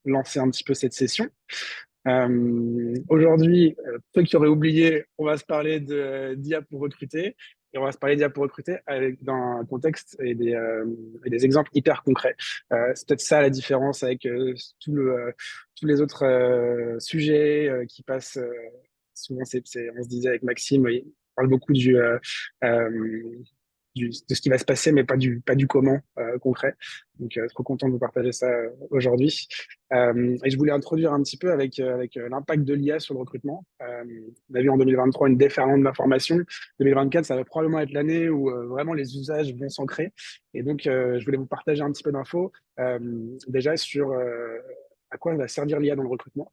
lancer un petit peu cette session. Aujourd'hui, ceux qui auraient oublié, on va se parler d'IA pour recruter. Et on va se parler d'IA pour recruter avec, dans un contexte et des exemples hyper concrets. C'est peut-être ça la différence avec tous les autres sujets qui passent. Souvent, on se disait avec Maxime, il parle beaucoup euh, de ce qui va se passer, mais pas du comment concret. Donc, trop content de vous partager ça aujourd'hui. Et je voulais introduire un petit peu avec l'impact de l'IA sur le recrutement. On a vu en 2023 une déferlante de l'information. 2024, ça va probablement être l'année où vraiment les usages vont s'ancrer. Et donc, je voulais vous partager un petit peu d'infos déjà sur à quoi va servir l'IA dans le recrutement.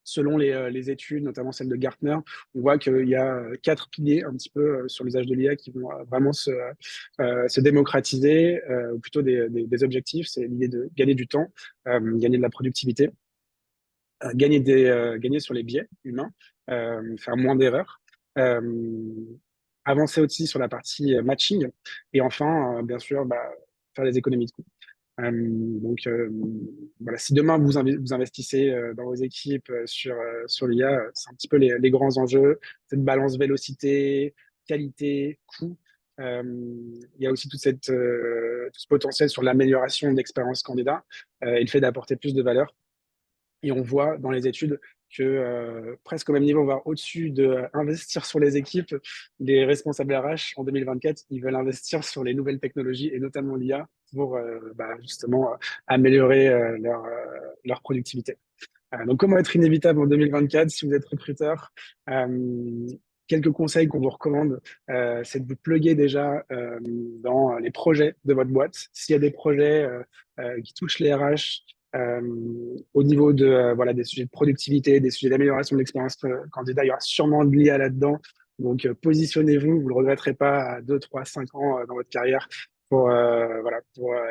Selon les études, notamment celle de Gartner, on voit qu'il y a quatre piliers un petit peu sur l'usage de l'IA qui vont vraiment se démocratiser, ou plutôt des objectifs. C'est l'idée de gagner du temps, gagner de la productivité, gagner sur les biais humains, faire moins d'erreurs, euh, avancer aussi sur la partie matching, et enfin, bien sûr, faire des économies de coûts. Donc voilà, si demain vous investissez dans vos équipes sur l'IA, c'est un petit peu les grands enjeux, cette balance vélocité, qualité, coût. Euh, il y a aussi tout ce potentiel sur l'amélioration de l'expérience candidat et le fait d'apporter plus de valeur. Et on voit dans les études que presque au même niveau, voire au-dessus de investir sur les équipes, les responsables RH en 2024, ils veulent investir sur les nouvelles technologies et notamment l'IA pour justement améliorer leur productivité. Donc, comment être inévitable en 2024 si vous êtes recruteur? Quelques conseils qu'on vous recommande, c'est de vous plugger déjà dans les projets de votre boîte. S'il y a des projets qui touchent les RH, euh, au niveau de voilà des sujets de productivité, des sujets d'amélioration de l'expérience candidat, il y aura sûrement de l'IA là-dedans. Donc, positionnez-vous, vous ne le regretterez pas à 2, 3, 5 ans dans votre carrière pour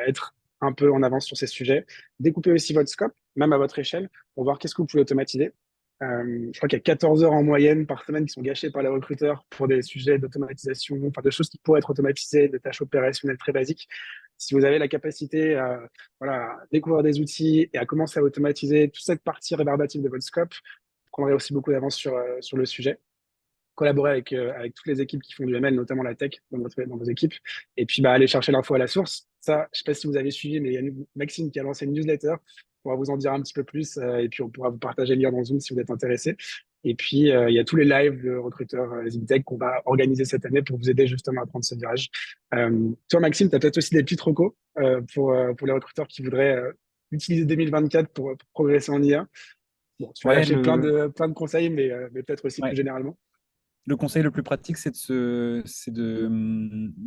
être un peu en avance sur ces sujets. Découpez aussi votre scope, même à votre échelle, pour voir qu'est-ce que vous pouvez automatiser. Je crois qu'il y a 14 heures en moyenne par semaine qui sont gâchées par les recruteurs pour des sujets d'automatisation, enfin de choses qui pourraient être automatisées, des tâches opérationnelles très basiques. Si vous avez la capacité à découvrir des outils et à commencer à automatiser toute cette partie rébarbative de votre scope, vous prendrez aussi beaucoup d'avance sur le sujet. Collaborer avec toutes les équipes qui font du ML, notamment la tech dans vos équipes, et puis aller chercher l'info à la source. Ça, je ne sais pas si vous avez suivi, mais il y a Maxime qui a lancé une newsletter. On va vous en dire un petit peu plus, et puis on pourra vous partager le lien dans Zoom si vous êtes intéressé. Et puis, il y a tous les lives de recruteurs Zibitech qu'on va organiser cette année pour vous aider justement à prendre ce virage. Toi, Maxime, tu as peut-être aussi des petits recos pour les recruteurs qui voudraient utiliser 2024 pour progresser en IA. Bon, tu vas Ouais, lâcher plein de conseils, mais peut-être aussi plus ouais. généralement. Le conseil le plus pratique, il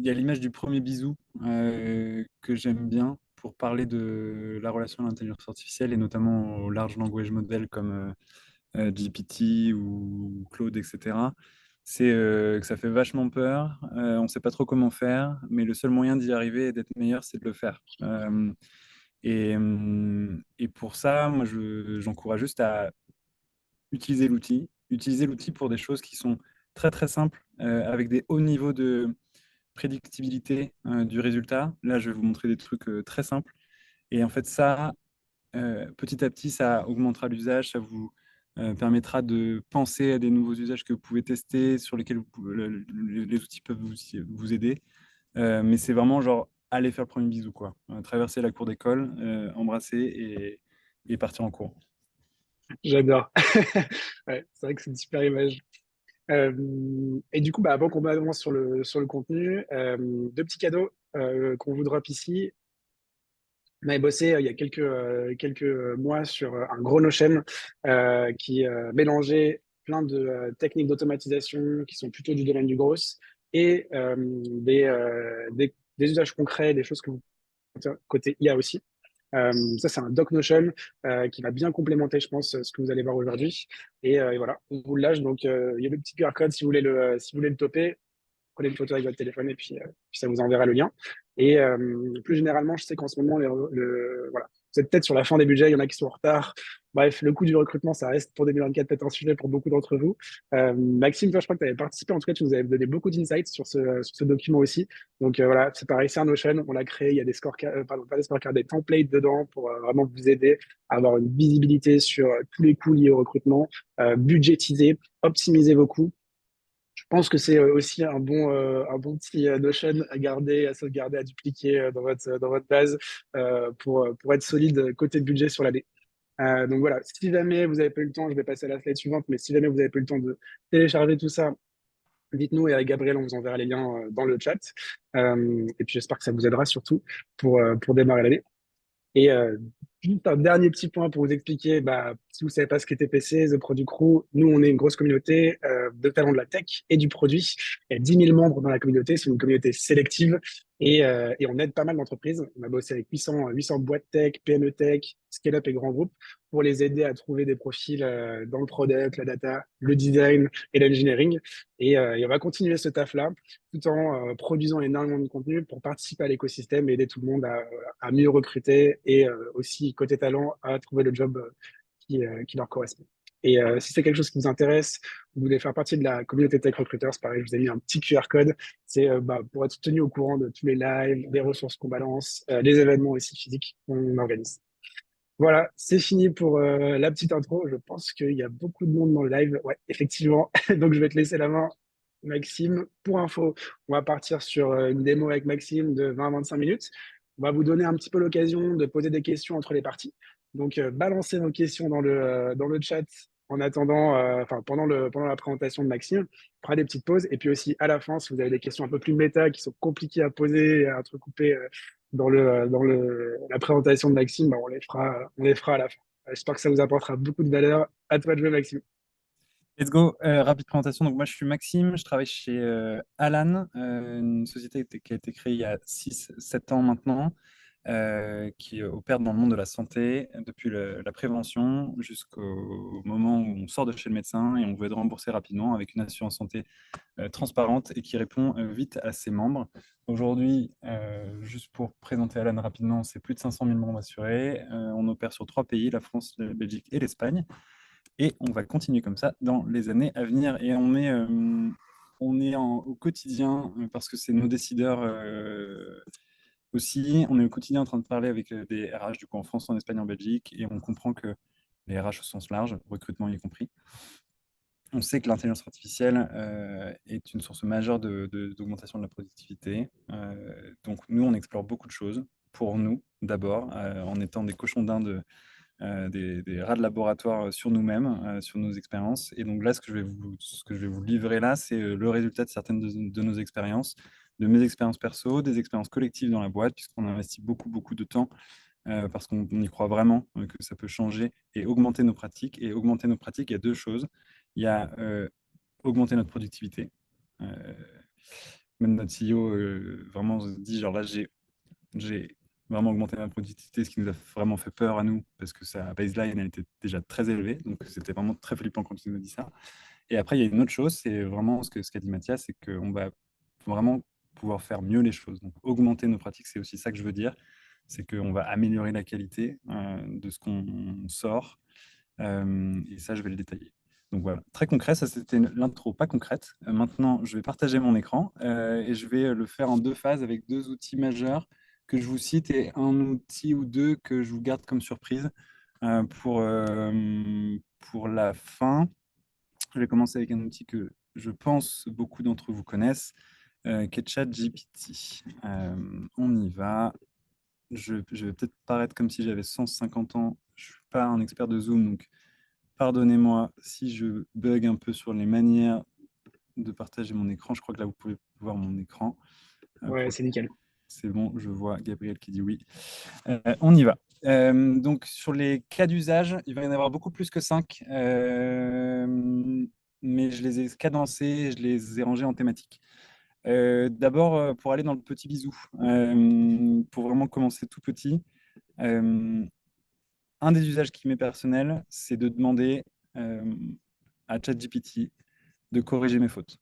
y a l'image du premier bisou que j'aime bien pour parler de la relation à l'intelligence artificielle et notamment aux large language models comme GPT ou Claude, etc. C'est que ça fait vachement peur, on ne sait pas trop comment faire, mais le seul moyen d'y arriver et d'être meilleur, c'est de le faire. Et pour ça, moi, j'encourage juste à utiliser l'outil pour des choses qui sont très très simples, avec des hauts niveaux de prédictibilité du résultat. Là, je vais vous montrer des trucs très simples. Et en fait, ça, petit à petit, ça augmentera l'usage, ça vous permettra de penser à des nouveaux usages que vous pouvez tester, sur lesquels les outils peuvent vous aider. Mais c'est vraiment genre aller faire le premier bisou, quoi. Traverser la cour d'école, embrasser et partir en cours. J'adore. Ouais, c'est vrai que c'est une super image. Et du coup, avant qu'on avance sur le contenu, deux petits cadeaux qu'on vous drop ici. On avait bossé il y a quelques mois sur un gros Notion qui mélangeait plein de techniques d'automatisation qui sont plutôt du domaine du gros et des usages concrets, des choses que vous côté IA aussi. Ça, c'est un doc Notion qui va bien complémenter, je pense, ce que vous allez voir aujourd'hui. Et voilà, on vous le lâche. Donc, il y a le petit QR code si vous voulez le toper. Prenez une photo avec votre téléphone et puis ça vous enverra le lien. Et plus généralement, je sais qu'en ce moment, voilà, vous êtes peut-être sur la fin des budgets, il y en a qui sont en retard. Bref, le coût du recrutement, ça reste pour 2024 peut-être un sujet pour beaucoup d'entre vous. Maxime, toi, je crois que tu avais participé, en tout cas, tu nous avais donné beaucoup d'insights sur ce document aussi. Donc voilà, c'est pareil, c'est un Notion, on l'a créé, il y a des scorecards, pardon, pas des scorecards, des templates dedans pour vraiment vous aider à avoir une visibilité sur tous les coûts liés au recrutement, budgétiser, optimiser vos coûts. Je pense que c'est aussi un bon petit Notion à garder, à sauvegarder, à dupliquer dans votre base pour être solide côté budget sur l'année. Donc voilà, si jamais vous n'avez pas eu le temps, je vais passer à la slide suivante, mais si jamais vous n'avez pas eu le temps de télécharger tout ça, dites-nous et avec Gabriel, on vous enverra les liens dans le chat. Et puis j'espère que ça vous aidera surtout pour démarrer l'année. Et juste un dernier petit point pour vous expliquer, bah, si vous savez pas ce qu'est TPC, The Product Crew, nous, on est une grosse communauté de talents de la tech et du produit. Il y a 10 000 membres dans la communauté, c'est une communauté sélective et on aide pas mal d'entreprises. On a bossé avec 800 boîtes tech, PME tech, scale-up et grands groupes pour les aider à trouver des profils dans le product, la data, le design et l'engineering. Et on va continuer ce taf-là tout en produisant énormément de contenu pour participer à l'écosystème et aider tout le monde à mieux recruter et aussi, côté talent, à trouver le job qui leur correspond. Et si c'est quelque chose qui vous intéresse, vous voulez faire partie de la communauté Tech Recruiters, pareil, je vous ai mis un petit QR code. C'est bah, pour être tenu au courant de tous les lives, des ressources qu'on balance, les événements aussi physiques qu'on organise. Voilà, c'est fini pour la petite intro. Je pense qu'il y a beaucoup de monde dans le live. Ouais, effectivement. Donc, je vais te laisser la main, Maxime. Pour info, on va partir sur une démo avec Maxime de 20-25 minutes. On va vous donner un petit peu l'occasion de poser des questions entre les parties. Donc, balancez vos questions dans le chat en attendant, enfin, pendant la présentation de Maxime. On fera des petites pauses. Et puis aussi, à la fin, si vous avez des questions un peu plus méta qui sont compliquées à poser, à recouper la présentation de Maxime, bah, on les fera à la fin. J'espère que ça vous apportera beaucoup de valeur. À toi de jouer, Maxime. Let's go. Rapide présentation. Donc, moi, je suis Maxime. Je travaille chez Alan, une société qui a été créée il y a 6-7 ans maintenant, qui opère dans le monde de la santé depuis la prévention jusqu'au moment où on sort de chez le médecin et on veut être remboursé rapidement avec une assurance santé transparente et qui répond vite à ses membres. Aujourd'hui, juste pour présenter Alan rapidement, c'est plus de 500 000 membres assurés. On opère sur 3 pays, la France, la Belgique et l'Espagne. Et on va continuer comme ça dans les années à venir. Et on est au quotidien, parce que c'est nos décideurs aussi, on est au quotidien en train de parler avec des RH du coup en France, en Espagne, en Belgique, et on comprend que les RH au sens large, recrutement y compris, on sait que l'intelligence artificielle est une source majeure d'augmentation de la productivité. Donc nous, on explore beaucoup de choses pour nous, d'abord, en étant des cochons d'Inde, des rats de laboratoire sur nous-mêmes, sur nos expériences. Et donc là, ce que je vais vous livrer là, c'est le résultat de certaines de nos expériences, de mes expériences perso, des expériences collectives dans la boîte, puisqu'on investit beaucoup, beaucoup de temps parce qu'on y croit vraiment que ça peut changer et augmenter nos pratiques. Et augmenter nos pratiques, il y a deux choses. Il y a augmenter notre productivité. Euh, Même notre CEO vraiment se dit, genre là, j'ai vraiment augmenté ma productivité, ce qui nous a vraiment fait peur à nous, parce que sa baseline, elle était déjà très élevée, donc c'était vraiment très flippant quand il nous dit ça. Et après, il y a une autre chose, c'est vraiment ce qu'a dit Mathias, c'est qu'on va vraiment pouvoir faire mieux les choses. Donc augmenter nos pratiques, c'est aussi ça que je veux dire, c'est qu'on va améliorer la qualité de ce qu'on sort, et ça, je vais le détailler. Donc voilà, très concret, ça c'était l'intro pas concrète. Maintenant, je vais partager mon écran et je vais le faire en deux phases avec deux outils majeurs que je vous cite et un outil ou deux que je vous garde comme surprise pour la fin. Je vais commencer avec un outil que je pense beaucoup d'entre vous connaissent, qui est ChatGPT. On y va. Je vais peut-être paraître comme si j'avais 150 ans. Je ne suis pas un expert de Zoom, donc pardonnez-moi si je bug un peu sur les manières de partager mon écran. Je crois que là, vous pouvez voir mon écran. Ouais, c'est nickel. C'est bon, je vois Gabriel qui dit oui. On y va. Donc, sur les cas d'usage, il va y en avoir beaucoup plus que 5, mais je les ai cadencés, je les ai rangés en thématique. D'abord, pour aller dans le petit bisou, pour vraiment commencer tout petit, un des usages qui m'est personnel, c'est de demander à ChatGPT de corriger mes fautes.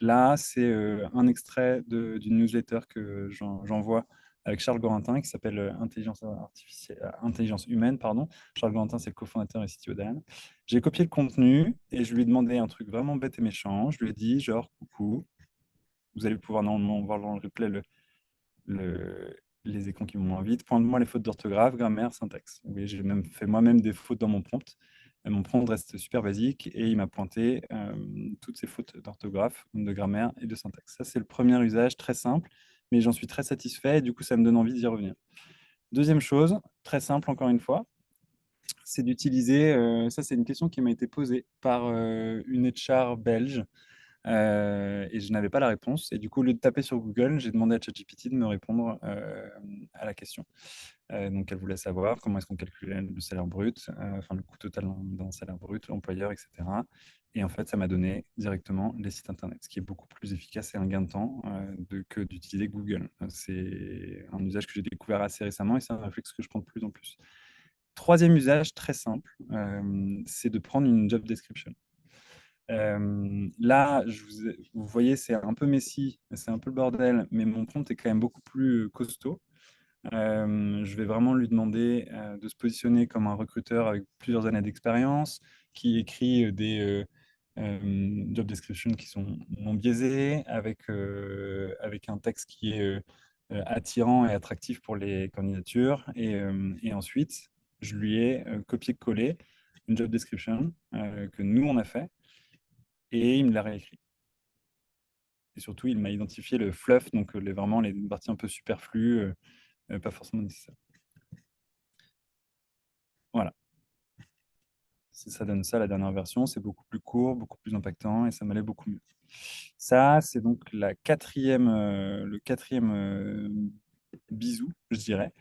Là, c'est un extrait d'une newsletter que j'envoie avec Charles Gorintin qui s'appelle Intelligence artificielle, Intelligence humaine, pardon. Charles Gorintin, c'est le cofondateur et CTO d'Alan. J'ai copié le contenu et je lui ai demandé un truc vraiment bête et méchant. Je lui ai dit, genre, coucou, vous allez pouvoir normalement voir dans le replay les écrans qui vont moins vite. Pointe-moi les fautes d'orthographe, grammaire, syntaxe. Oui, j'ai même fait moi-même des fautes dans mon prompt. Mon prompt reste super basique et il m'a pointé toutes ces fautes d'orthographe, de grammaire et de syntaxe. Ça, c'est le premier usage très simple, mais j'en suis très satisfait et du coup, ça me donne envie d'y revenir. Deuxième chose, très simple encore une fois, c'est d'utiliser, ça c'est une question qui m'a été posée par une HR belge et je n'avais pas la réponse. Et du coup, au lieu de taper sur Google, j'ai demandé à ChatGPT de me répondre à la question. Donc, elle voulait savoir comment est-ce qu'on calculait le salaire brut, enfin le coût total d'un salaire brut, l'employeur, etc. Et en fait, ça m'a donné directement les sites internet, ce qui est beaucoup plus efficace et un gain de temps que d'utiliser Google. C'est un usage que j'ai découvert assez récemment et c'est un réflexe que je prends de plus en plus. Troisième usage très simple, c'est de prendre une job description. Là, vous voyez, c'est un peu messy, c'est un peu le bordel, mais mon prompt est quand même beaucoup plus costaud. Je vais vraiment lui demander de se positionner comme un recruteur avec plusieurs années d'expérience, qui écrit job description qui sont non biaisés, avec un texte qui est attirant et attractif pour les candidatures. Et ensuite, je lui ai copié-collé une job description que nous, on a fait, et il me l'a réécrit. Et surtout, il m'a identifié le fluff, donc vraiment les parties un peu superflues, pas forcément nécessaires. Voilà. Ça donne ça, la dernière version. C'est beaucoup plus court, beaucoup plus impactant et ça m'allait beaucoup mieux. Ça, c'est donc le quatrième bisou, je dirais.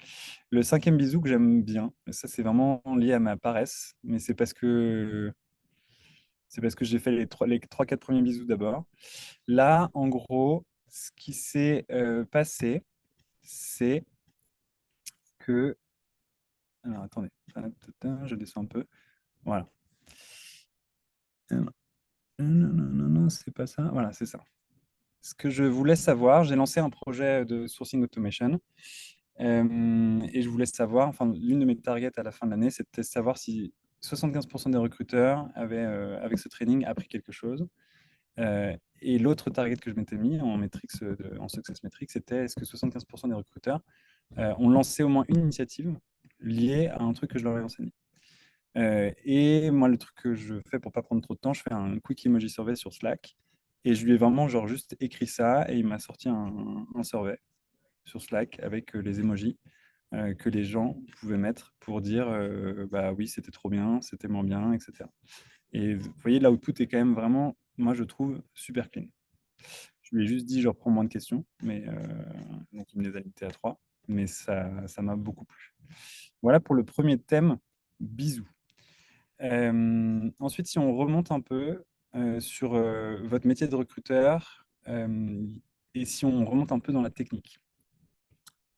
Le cinquième bisou que j'aime bien, ça c'est vraiment lié à ma paresse, mais c'est parce que j'ai fait les trois, quatre premiers bisous d'abord. Là, en gros, ce qui s'est passé, c'est que... Alors, attendez, je descends un peu. Voilà. Non, non, non, non, c'est pas ça. Voilà, c'est ça. Ce que je voulais savoir, j'ai lancé un projet de sourcing automation et je voulais savoir, enfin, l'une de mes targets à la fin de l'année, c'était de savoir si 75% des recruteurs avaient, avec ce training, appris quelque chose. Et l'autre target que je m'étais mis en metrics, en success metrics, c'était est-ce que 75% des recruteurs ont lancé au moins une initiative liée à un truc que je leur ai enseigné. Et moi, le truc que je fais pour pas prendre trop de temps, je fais un quick emoji survey sur Slack. Et je lui ai vraiment genre juste écrit ça et il m'a sorti un survey sur Slack avec les emojis que les gens pouvaient mettre pour dire bah oui, c'était trop bien, c'était moins bien, etc. Et vous voyez, l'output est quand même vraiment, moi je trouve, super clean. Je lui ai juste dit, je reprends moins de questions, mais donc il me les a limités à 3, mais ça m'a beaucoup plu. Voilà pour le premier thème, bisous. Ensuite, si on remonte un peu sur votre métier de recruteur et si on remonte un peu dans la technique,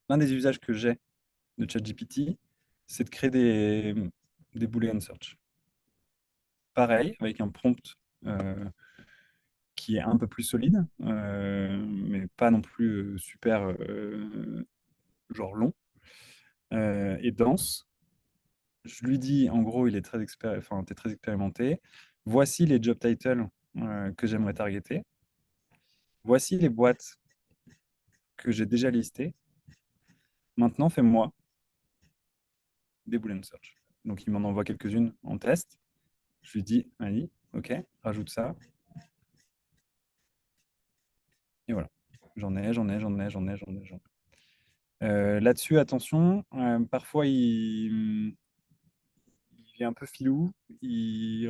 l'un des usages que j'ai de ChatGPT, c'est de créer des Boolean search. Pareil, avec un prompt qui est un peu plus solide, mais pas non plus super genre long et dense. Je lui dis, en gros, il est enfin, t'es très expérimenté. Voici les job titles que j'aimerais targeter. Voici les boîtes que j'ai déjà listées. Maintenant, fais-moi des Boolean search. Donc, il m'en envoie quelques-unes en test. Je lui dis, allez, OK, rajoute ça. Et voilà. J'en ai. Là-dessus, attention, parfois il est un peu filou, il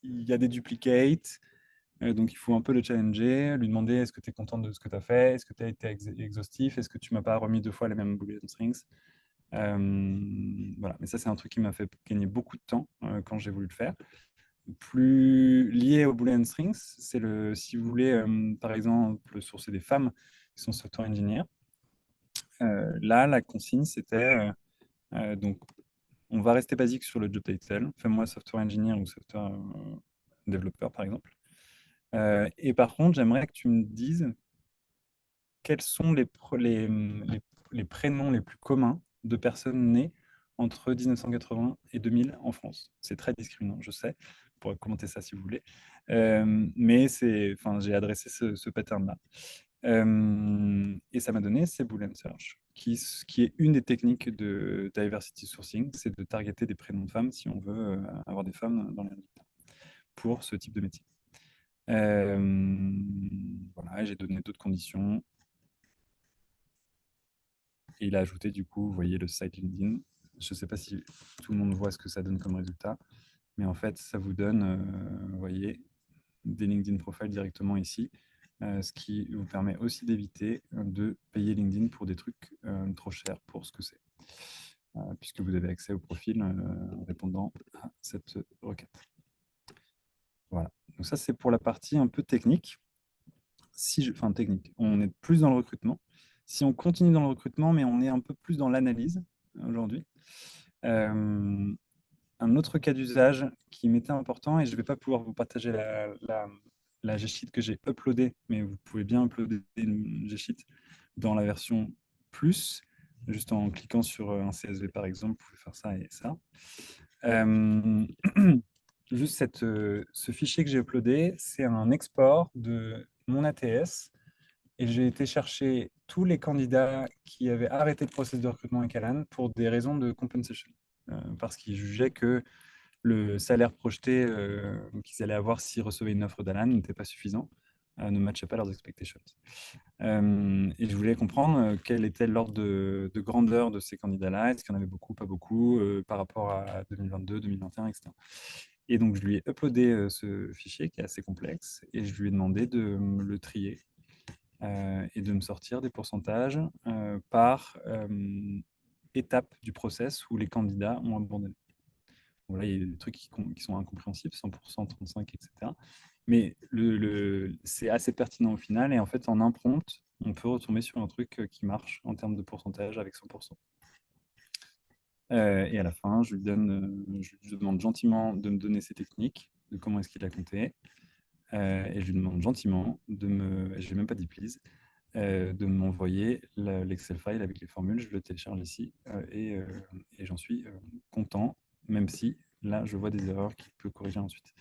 y a des duplicates, donc il faut un peu le challenger, lui demander est-ce que tu es content de ce que tu as fait, est-ce que tu as été exhaustif, est-ce que tu m'as pas remis 2 fois les mêmes boolean strings. Voilà, mais ça c'est un truc qui m'a fait gagner beaucoup de temps quand j'ai voulu le faire. Plus lié aux boolean strings, c'est si vous voulez par exemple sourcer des femmes qui sont software engineers. Là, la consigne c'était donc on va rester basique sur le job title. Fais-moi software engineer ou software développeur, par exemple. Et par contre, j'aimerais que tu me dises quels sont les prénoms les plus communs de personnes nées entre 1980 et 2000 en France. C'est très discriminant, je sais. Vous pourrez commenter ça si vous voulez. Mais enfin, j'ai adressé ce pattern-là. Et ça m'a donné ces Boolean Search, qui est une des techniques de diversity sourcing, c'est de targeter des prénoms de femmes si on veut avoir des femmes dans les résultats pour ce type de métier. Voilà, j'ai donné d'autres conditions. Et il a ajouté, du coup, vous voyez le site LinkedIn. Je ne sais pas si tout le monde voit ce que ça donne comme résultat, mais en fait, ça vous donne, vous voyez, des LinkedIn profiles directement ici, ce qui vous permet aussi d'éviter de payer LinkedIn pour des trucs trop chers pour ce que c'est, puisque vous avez accès au profil en répondant à cette requête. Voilà, donc ça c'est pour la partie un peu technique. Enfin technique, on est plus dans le recrutement. Si on continue dans le recrutement, mais on est un peu plus dans l'analyse aujourd'hui. Un autre cas d'usage qui m'était important, et je ne vais pas pouvoir vous partager la G-Sheet que j'ai uploadée, mais vous pouvez bien uploader une G-Sheet dans la version plus, juste en cliquant sur un CSV par exemple, vous pouvez faire ça et ça. Juste ce fichier que j'ai uploadé, c'est un export de mon ATS, et j'ai été chercher tous les candidats qui avaient arrêté le processus de recrutement avec Alan pour des raisons de compensation, parce qu'ils jugeaient que le salaire projeté qu'ils allaient avoir s'ils recevaient une offre d'Alan n'était pas suffisant, ne matchait pas leurs expectations. Et je voulais comprendre quel était l'ordre de grandeur de ces candidats-là, est-ce qu'il y en avait beaucoup, pas beaucoup, par rapport à 2022, 2021, etc. Et donc, je lui ai uploadé ce fichier qui est assez complexe et je lui ai demandé de me le trier et de me sortir des pourcentages par étape du process où les candidats ont abandonné. Bon, là, il y a des trucs qui sont incompréhensibles, 100%, 35, etc. Mais c'est assez pertinent au final. Et en fait, en un prompt, on peut retomber sur un truc qui marche en termes de pourcentage avec 100%. Et à la fin, je lui demande gentiment de me donner ses techniques, de comment est-ce qu'il a compté. Et je lui demande gentiment je n'ai même pas dit please, de m'envoyer l'Excel file avec les formules. Je le télécharge ici et j'en suis content, même si là, je vois des erreurs qu'il peut corriger ensuite.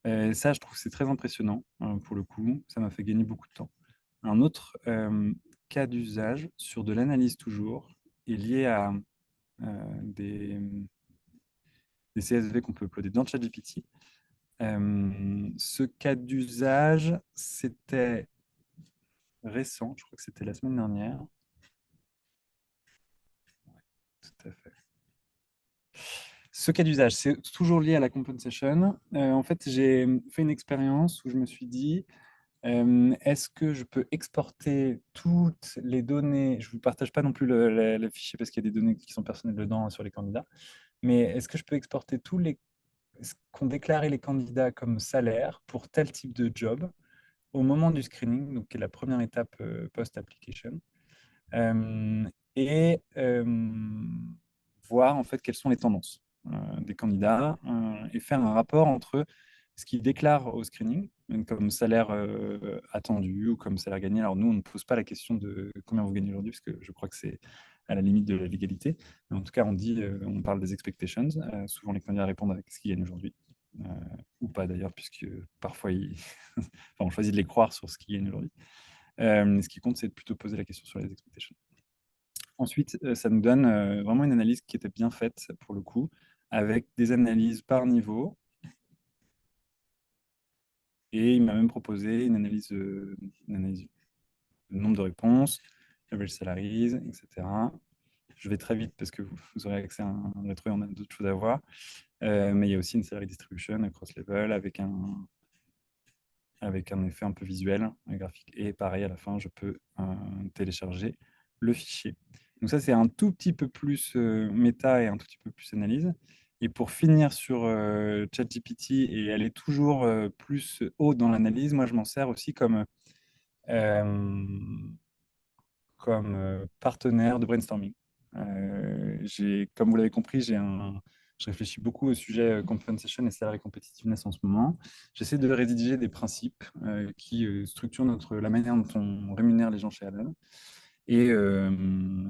Ça, je trouve que c'est très impressionnant pour le coup. Ça m'a fait gagner beaucoup de temps. Un autre cas d'usage sur de l'analyse toujours est lié à des CSV qu'on peut uploader dans ChatGPT. Ce cas d'usage, c'était récent, je crois que c'était la semaine dernière. Tout à fait. Ce cas d'usage, c'est toujours lié à la compensation. En fait, j'ai fait une expérience où je me suis dit, est-ce que je peux exporter toutes les données? Je ne vous partage pas non plus le fichier parce qu'il y a des données qui sont personnelles dedans sur les candidats. Mais est-ce que je peux exporter ce qu'ont déclaré les candidats comme salaire pour tel type de job au moment du screening, donc qui est la première étape post-application, et voir en fait quelles sont les tendances des candidats et faire un rapport entre ce qu'ils déclarent au screening, comme salaire attendu ou comme salaire gagné. Alors nous, on ne pose pas la question de combien vous gagnez aujourd'hui, parce que je crois que c'est à la limite de la légalité. Mais en tout cas, on parle des expectations. Souvent, les candidats répondent avec ce qu'ils gagnent aujourd'hui. Ou pas d'ailleurs, puisque parfois, enfin, on choisit de les croire sur ce qu'ils gagnent aujourd'hui. Ce qui compte, c'est de plutôt poser la question sur les expectations. Ensuite, ça nous donne vraiment une analyse qui était bien faite pour le coup, avec des analyses par niveau. Et il m'a même proposé une analyse du nombre de réponses, average salaries, etc. Je vais très vite parce que vous aurez accès à un rétro et on a d'autres choses à voir. Mais il y a aussi une salary distribution across level avec un effet un peu visuel, un graphique. Et pareil, à la fin, je peux télécharger le fichier. Donc ça, c'est un tout petit peu plus méta et un tout petit peu plus analyse. Et pour finir sur ChatGPT et aller toujours plus haut dans l'analyse, moi, je m'en sers aussi comme partenaire de brainstorming. Comme vous l'avez compris, j'ai un Je réfléchis beaucoup au sujet compensation et salary competitiveness en ce moment. J'essaie de rédiger des principes qui structurent la manière dont on rémunère les gens chez Alan. Et, euh,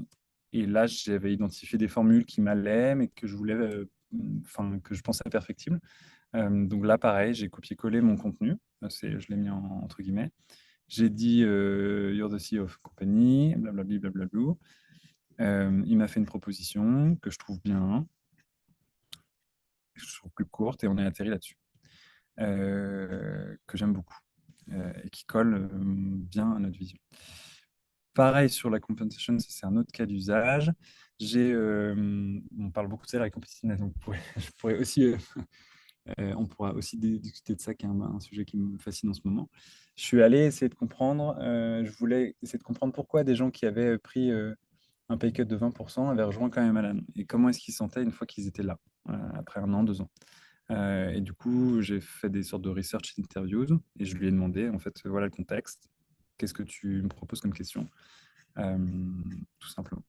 et là, j'avais identifié des formules qui m'allaient, mais que je voulais, que je pensais perfectibles. Donc là, pareil, j'ai copié-collé mon contenu. Je l'ai mis entre guillemets. J'ai dit You're the CEO of company, blablabla, blablabla. Il m'a fait une proposition que je trouve bien, que je trouve plus courte, et on est atterri là-dessus. Que j'aime beaucoup et qui colle bien à notre vision. Pareil sur la compensation, ça, c'est un autre cas d'usage. On parle beaucoup de ça, la competition, donc je pourrais aussi, on pourra aussi discuter de ça, qui est un sujet qui me fascine en ce moment. Je suis allé essayer de comprendre, je voulais essayer de comprendre pourquoi des gens qui avaient pris un pay cut de 20% avaient rejoint quand même Alan, et comment est-ce qu'ils se sentaient une fois qu'ils étaient là, après 1 an, 2 ans. Et du coup, j'ai fait des sortes de research interviews et je lui ai demandé, en fait, voilà le contexte. Qu'est-ce que tu me proposes comme question? Euh, Tout simplement.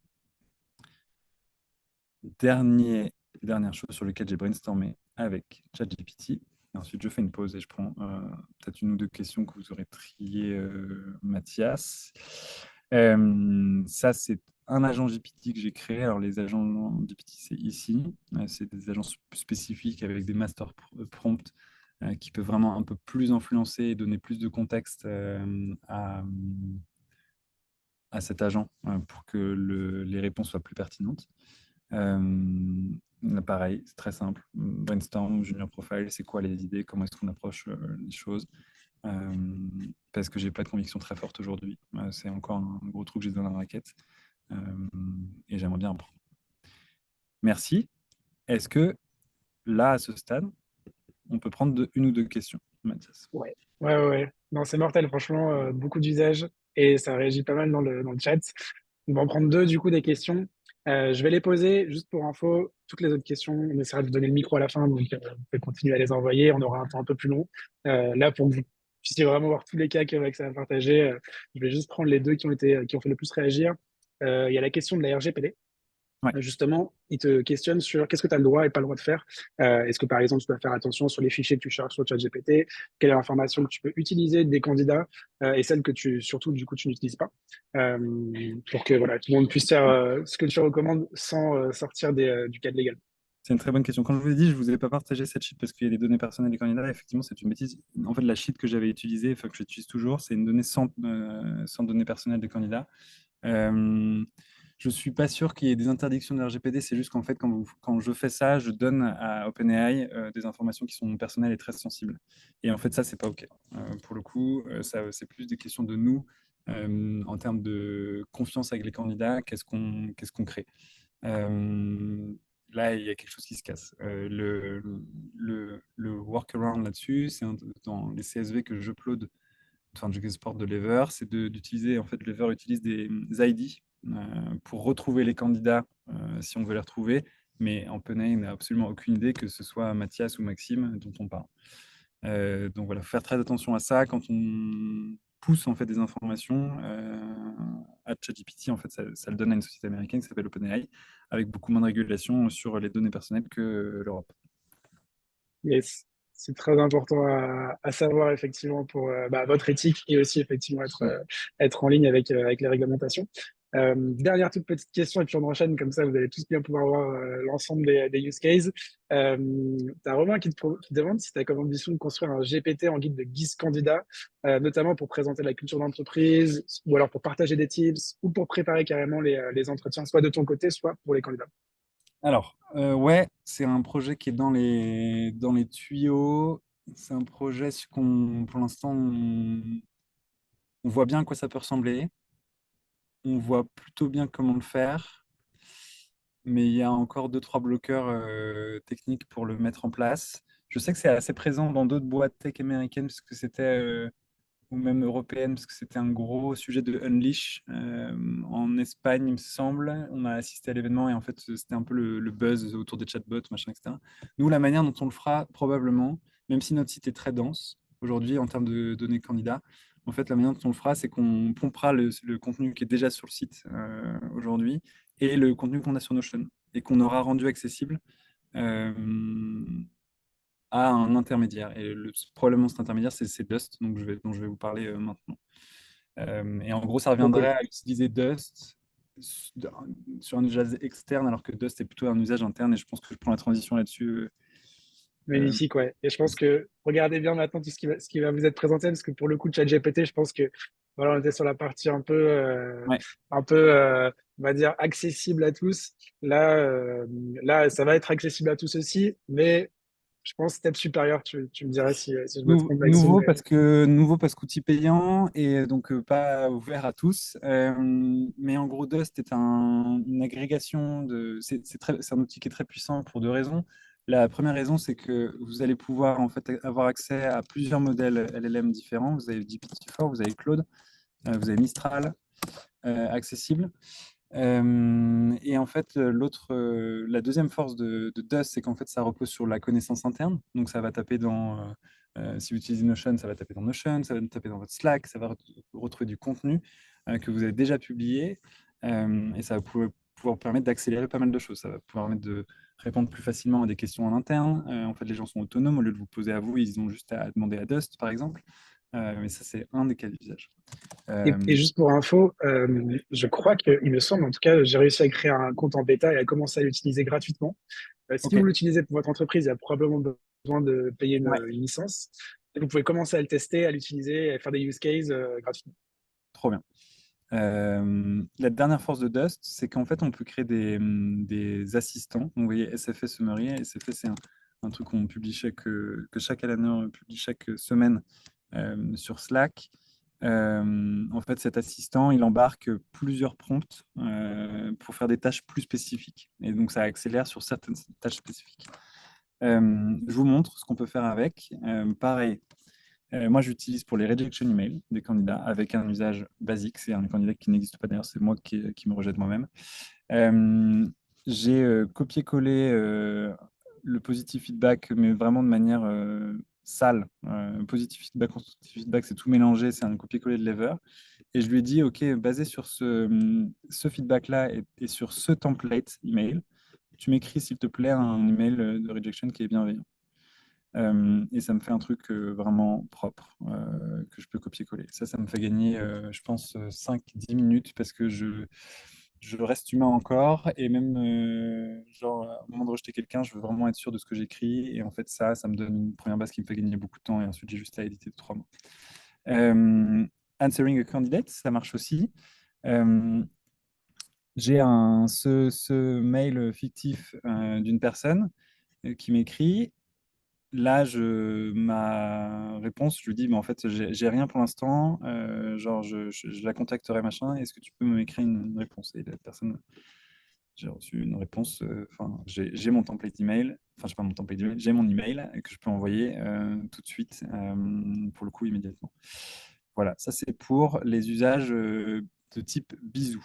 Dernière chose sur laquelle j'ai brainstormé avec ChatGPT. Et ensuite, je fais une pause et je prends peut-être 1 ou 2 questions que vous aurez triées, Mathias. Ça, c'est un agent GPT que j'ai créé. Alors, les agents GPT, c'est ici. C'est des agents spécifiques avec des master prompts qui peuvent vraiment un peu plus influencer et donner plus de contexte à cet agent pour que les réponses soient plus pertinentes. Là, pareil, c'est très simple. Brainstorm, junior profile, c'est quoi les idées, comment est-ce qu'on approche les choses. Parce que j'ai pas de conviction très forte aujourd'hui. C'est encore un gros trou que j'ai dans la raquette. Euh, et j'aimerais bien apprendre. Merci. Est-ce que là, à ce stade, on peut prendre 1 ou 2 questions, Mathias? Ouais, ouais, ouais, ouais. Non, c'est mortel, franchement, beaucoup d'usages et ça réagit pas mal dans le chat. On va en prendre deux, du coup, des questions. Je vais les poser juste pour info. Toutes les autres questions, on essaiera de vous donner le micro à la fin, donc vous pouvez continuer à les envoyer. On aura un temps un peu plus long. Là, pour que vous puissiez vraiment voir tous les cas que Max a partagé, je vais juste prendre les deux qui ont fait le plus réagir. Il y a la question de la RGPD. Ouais. Justement, il te questionne sur qu'est-ce que tu as le droit et pas le droit de faire. Est-ce que, par exemple, tu dois faire attention sur les fichiers que tu charges sur ChatGPT, quelle est l'information que tu peux utiliser des candidats et celle que surtout, du coup, tu n'utilises pas, euh, pour que voilà, tout le monde puisse faire ce que tu recommandes sans sortir du cadre légal. C'est une très bonne question. Quand je vous ai dit, je ne vous ai pas partagé cette sheet parce qu'il y a des données personnelles des candidats. Effectivement, c'est une bêtise. En fait, la sheet que j'avais utilisée, enfin que j'utilise toujours, c'est une donnée sans données personnelles des candidats. Je ne suis pas sûr qu'il y ait des interdictions de RGPD. C'est juste qu'en fait, quand je fais ça, je donne à OpenAI des informations qui sont personnelles et très sensibles. Et en fait, ça, c'est pas OK. Pour le coup, ça, c'est plus des questions de nous en termes de confiance avec les candidats. Qu'est-ce qu'on crée? Euh, Là, il y a quelque chose qui se casse. Le workaround là-dessus, c'est dans les CSV que j'upload, enfin, que j'exporte de Lever, c'est d'utiliser, en fait, Lever utilise des ID pour retrouver les candidats si on veut les retrouver, mais OpenAI n'a absolument aucune idée que ce soit Mathias ou Maxime dont on parle. Donc voilà, faire très attention à ça quand on pousse en fait des informations à ChatGPT. En fait, ça le donne à une société américaine qui s'appelle OpenAI, avec beaucoup moins de régulation sur les données personnelles que l'Europe. Yes. C'est très important à savoir effectivement pour votre éthique et aussi effectivement être en ligne avec les réglementations. Dernière toute petite question et puis on enchaîne comme ça vous allez tous bien pouvoir voir l'ensemble des use cases. T'as Romain qui te demande si tu as comme ambition de construire un GPT en guide de guise candidat, notamment pour présenter la culture d'entreprise ou alors pour partager des tips ou pour préparer carrément les entretiens, soit de ton côté, soit pour les candidats. Alors, ouais, c'est un projet qui est dans les tuyaux. C'est un projet pour l'instant, on voit bien à quoi ça peut ressembler. On voit plutôt bien comment le faire, mais il y a encore 2, 3 bloqueurs techniques pour le mettre en place. Je sais que c'est assez présent dans d'autres boîtes tech américaines, parce que ou même européennes, parce que c'était un gros sujet de Unleash en Espagne, il me semble. On a assisté à l'événement et en fait, c'était un peu le buzz autour des chatbots, machin, etc. Nous, la manière dont on le fera, probablement, même si notre site est très dense aujourd'hui en termes de données candidats, en fait, la manière dont on le fera, c'est qu'on pompera le contenu qui est déjà sur le site aujourd'hui et le contenu qu'on a sur Notion et qu'on aura rendu accessible euh, à un intermédiaire. Et probablement cet intermédiaire, c'est Dust, dont je vais vous parler maintenant. Et en gros, ça Trop reviendrait cool. à utiliser Dust s- sur un usage externe, alors que Dust est plutôt un usage interne. Et je pense que je prends la transition là-dessus. Euh, Magnifique, ouais. Et je pense que regardez bien maintenant tout ce qui va vous être présenté, parce que pour le coup, ChatGPT, je pense que voilà, on était sur la partie ouais. un peu, on va dire, accessible à tous. Là, là, ça va être accessible à tous aussi, mais je pense step supérieur. Tu me diras si je me trompe, Maxime. Mais Nouveau parce qu'outil payant et donc pas ouvert à tous. Mais en gros, Dust est une agrégation c'est un outil qui est très puissant pour deux raisons. La première raison, c'est que vous allez pouvoir en fait avoir accès à plusieurs modèles LLM différents. Vous avez GPT-4, vous avez Claude, vous avez Mistral accessible. Et en fait, la deuxième force de Dust, c'est qu'en fait, ça repose sur la connaissance interne. Donc, ça va taper si vous utilisez Notion, ça va taper dans Notion, ça va taper dans votre Slack, ça va retrouver du contenu que vous avez déjà publié. Et ça va pouvoir permettre d'accélérer pas mal de choses. Ça va pouvoir permettre de répondre plus facilement à des questions en interne. En fait, les gens sont autonomes. Au lieu de vous poser à vous, ils ont juste à demander à Dust, par exemple. Mais ça, c'est un des cas d'usage. et juste pour info, je crois qu'il me semble, en tout cas, j'ai réussi à créer un compte en bêta et à commencer à l'utiliser gratuitement. Si Ok, vous l'utilisez pour votre entreprise, il y a probablement besoin de payer ouais, une licence. Et vous pouvez commencer à le tester, à l'utiliser, à faire des use cases gratuitement. trop bien. La dernière force de Dust, c'est qu'en fait, on peut créer des assistants. Donc, vous voyez, SFS Summary. SFS, c'est un truc qu'on publie que chaque Alaneur publie chaque semaine sur Slack. En fait, cet assistant, il embarque plusieurs prompts pour faire des tâches plus spécifiques. Et donc, ça accélère sur certaines tâches spécifiques. Je vous montre ce qu'on peut faire avec. Pareil, moi, j'utilise pour les rejection emails des candidats avec un usage basique. C'est un candidat qui n'existe pas d'ailleurs, c'est moi qui me rejette moi-même. Euh, j'ai copié-collé le positive feedback, mais vraiment de manière sale. Positive feedback, constructive feedback, c'est tout mélangé, c'est un copier-coller de Lever. Et je lui ai dit, OK, basé sur ce feedback-là et sur ce template email, tu m'écris, s'il te plaît, un email de rejection qui est bienveillant. Et ça me fait un truc vraiment propre que je peux copier-coller. Ça me fait gagner, je pense, 5-10 minutes parce que je reste humain encore et même, genre, au moment de rejeter quelqu'un, je veux vraiment être sûr de ce que j'écris. Et en fait, ça me donne une première base qui me fait gagner beaucoup de temps et ensuite, j'ai juste à éditer de 3 mots. Euh, Answering a candidate, ça marche aussi. Euh, j'ai ce mail fictif d'une personne qui m'écrit. Là, ma réponse, je lui dis, mais en fait, j'ai rien pour l'instant. Genre, je la contacterai, machin. Est-ce que tu peux m'écrire une réponse? Et la personne, j'ai reçu une réponse. Enfin, j'ai mon template email. Enfin, je sais pas mon template email. J'ai mon email que je peux envoyer tout de suite, pour le coup, immédiatement. Voilà, ça c'est pour les usages de type bisous.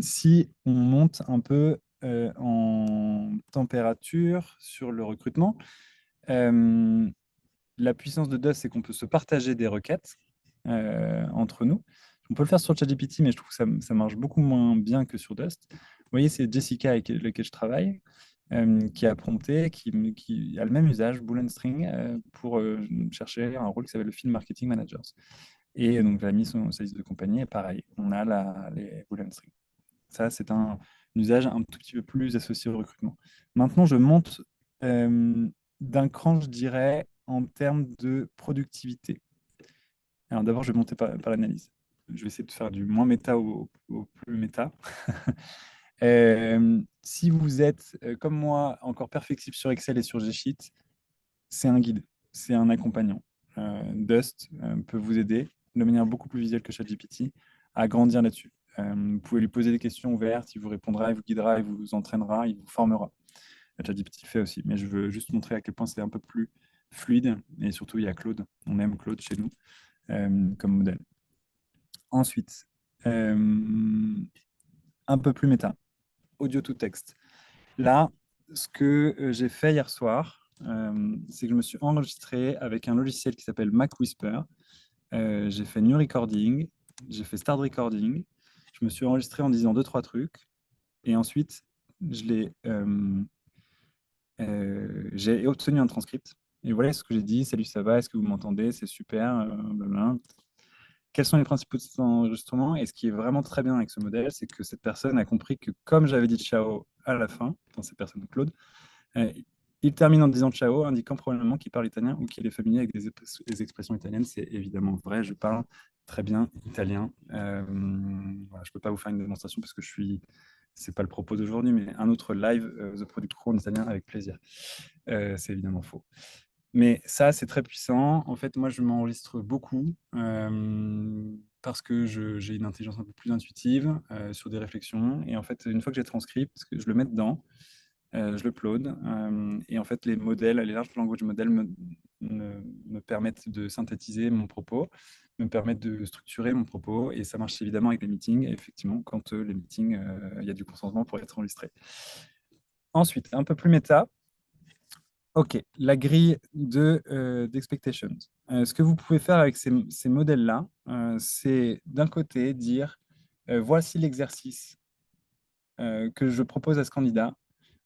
Si on monte un peu en température sur le recrutement, euh, la puissance de Dust, c'est qu'on peut se partager des requêtes entre nous. On peut le faire sur ChatGPT, mais je trouve que ça marche beaucoup moins bien que sur Dust. Vous voyez, c'est Jessica avec laquelle je travaille, qui a prompté, qui a le même usage, Boolean String, pour chercher un rôle qui s'appelle le Field Marketing Managers. Et donc, elle a mis sa liste de compagnie, et pareil, on a les Boolean String. Ça, c'est un usage un tout petit peu plus associé au recrutement. Maintenant, je monte d'un cran, je dirais, en termes de productivité. Alors d'abord, je vais monter par l'analyse. Je vais essayer de faire du moins méta au plus méta. Si vous êtes, comme moi, encore perfectible sur Excel et sur G-Sheet, c'est un guide, c'est un accompagnant. Dust peut vous aider de manière beaucoup plus visuelle que ChatGPT à grandir là-dessus. Vous pouvez lui poser des questions ouvertes, il vous répondra, il vous guidera, il vous entraînera, il vous formera. ChatGPT le fait aussi, mais je veux juste montrer à quel point c'est un peu plus fluide. Et surtout, il y a Claude. On aime Claude chez nous comme modèle. Ensuite, un peu plus méta, audio to texte. Là, ce que j'ai fait hier soir, c'est que je me suis enregistré avec un logiciel qui s'appelle Mac Whisper. J'ai fait New Recording, j'ai fait Start Recording. Je me suis enregistré en disant deux, trois trucs. Et ensuite, je l'ai j'ai obtenu un transcript. Et voilà ce que j'ai dit. Salut, ça va? Est-ce que vous m'entendez? C'est super. Blablabla. Quels sont les principaux de cet enregistrement? Et ce qui est vraiment très bien avec ce modèle, c'est que cette personne a compris que, comme j'avais dit ciao à la fin, dans cette personne Claude, il termine en disant ciao, indiquant probablement qu'il parle italien ou qu'il est familier avec des expressions italiennes. C'est évidemment vrai, je parle très bien italien. Voilà, je ne peux pas vous faire une démonstration parce que c'est pas le propos d'aujourd'hui, mais un autre live, The Product Crew en italien, avec plaisir. C'est évidemment faux. Mais ça, c'est très puissant. En fait, moi, je m'enregistre beaucoup parce que j'ai une intelligence un peu plus intuitive sur des réflexions. Et en fait, une fois que j'ai transcrit, parce que je le mets dedans, je l'upload. Et en fait, les large language models me permettent de synthétiser mon propos, me permettent de structurer mon propos. Et ça marche évidemment avec les meetings. Et effectivement, quand les meetings, il y a du consentement pour être enregistré. Ensuite, un peu plus méta. OK, la grille d'expectations. Ce que vous pouvez faire avec ces modèles-là, c'est d'un côté dire voici l'exercice que je propose à ce candidat,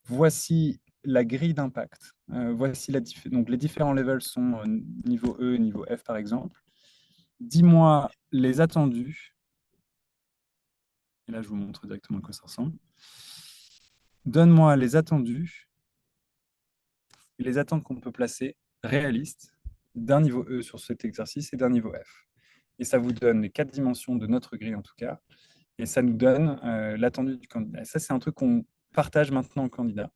voici la grille d'impact, voici donc les différents levels sont niveau E et niveau F par exemple. Dis-moi les attendus, et là je vous montre directement à quoi ça ressemble. Donne-moi les attendus et les attentes qu'on peut placer réalistes d'un niveau E sur cet exercice et d'un niveau F. Et ça vous donne les 4 dimensions de notre grille en tout cas, et ça nous donne l'attendu du candidat. Et ça, c'est un truc qu'on partage maintenant au candidat,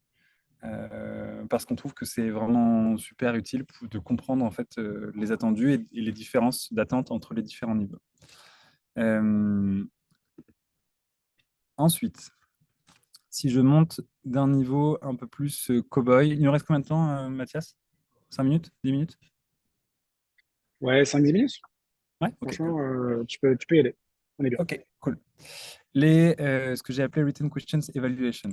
parce qu'on trouve que c'est vraiment super utile de comprendre en fait les attendus et les différences d'attente entre les différents niveaux. Ensuite, si je monte d'un niveau un peu plus cow-boy, il nous reste combien de temps, Mathias? 5 minutes? 10 minutes? Ouais, 5-10 minutes. Ouais, ok, cool. Franchement, tu peux y aller. On est bien. Ok, cool. Ce que j'ai appelé Written Questions Evaluations.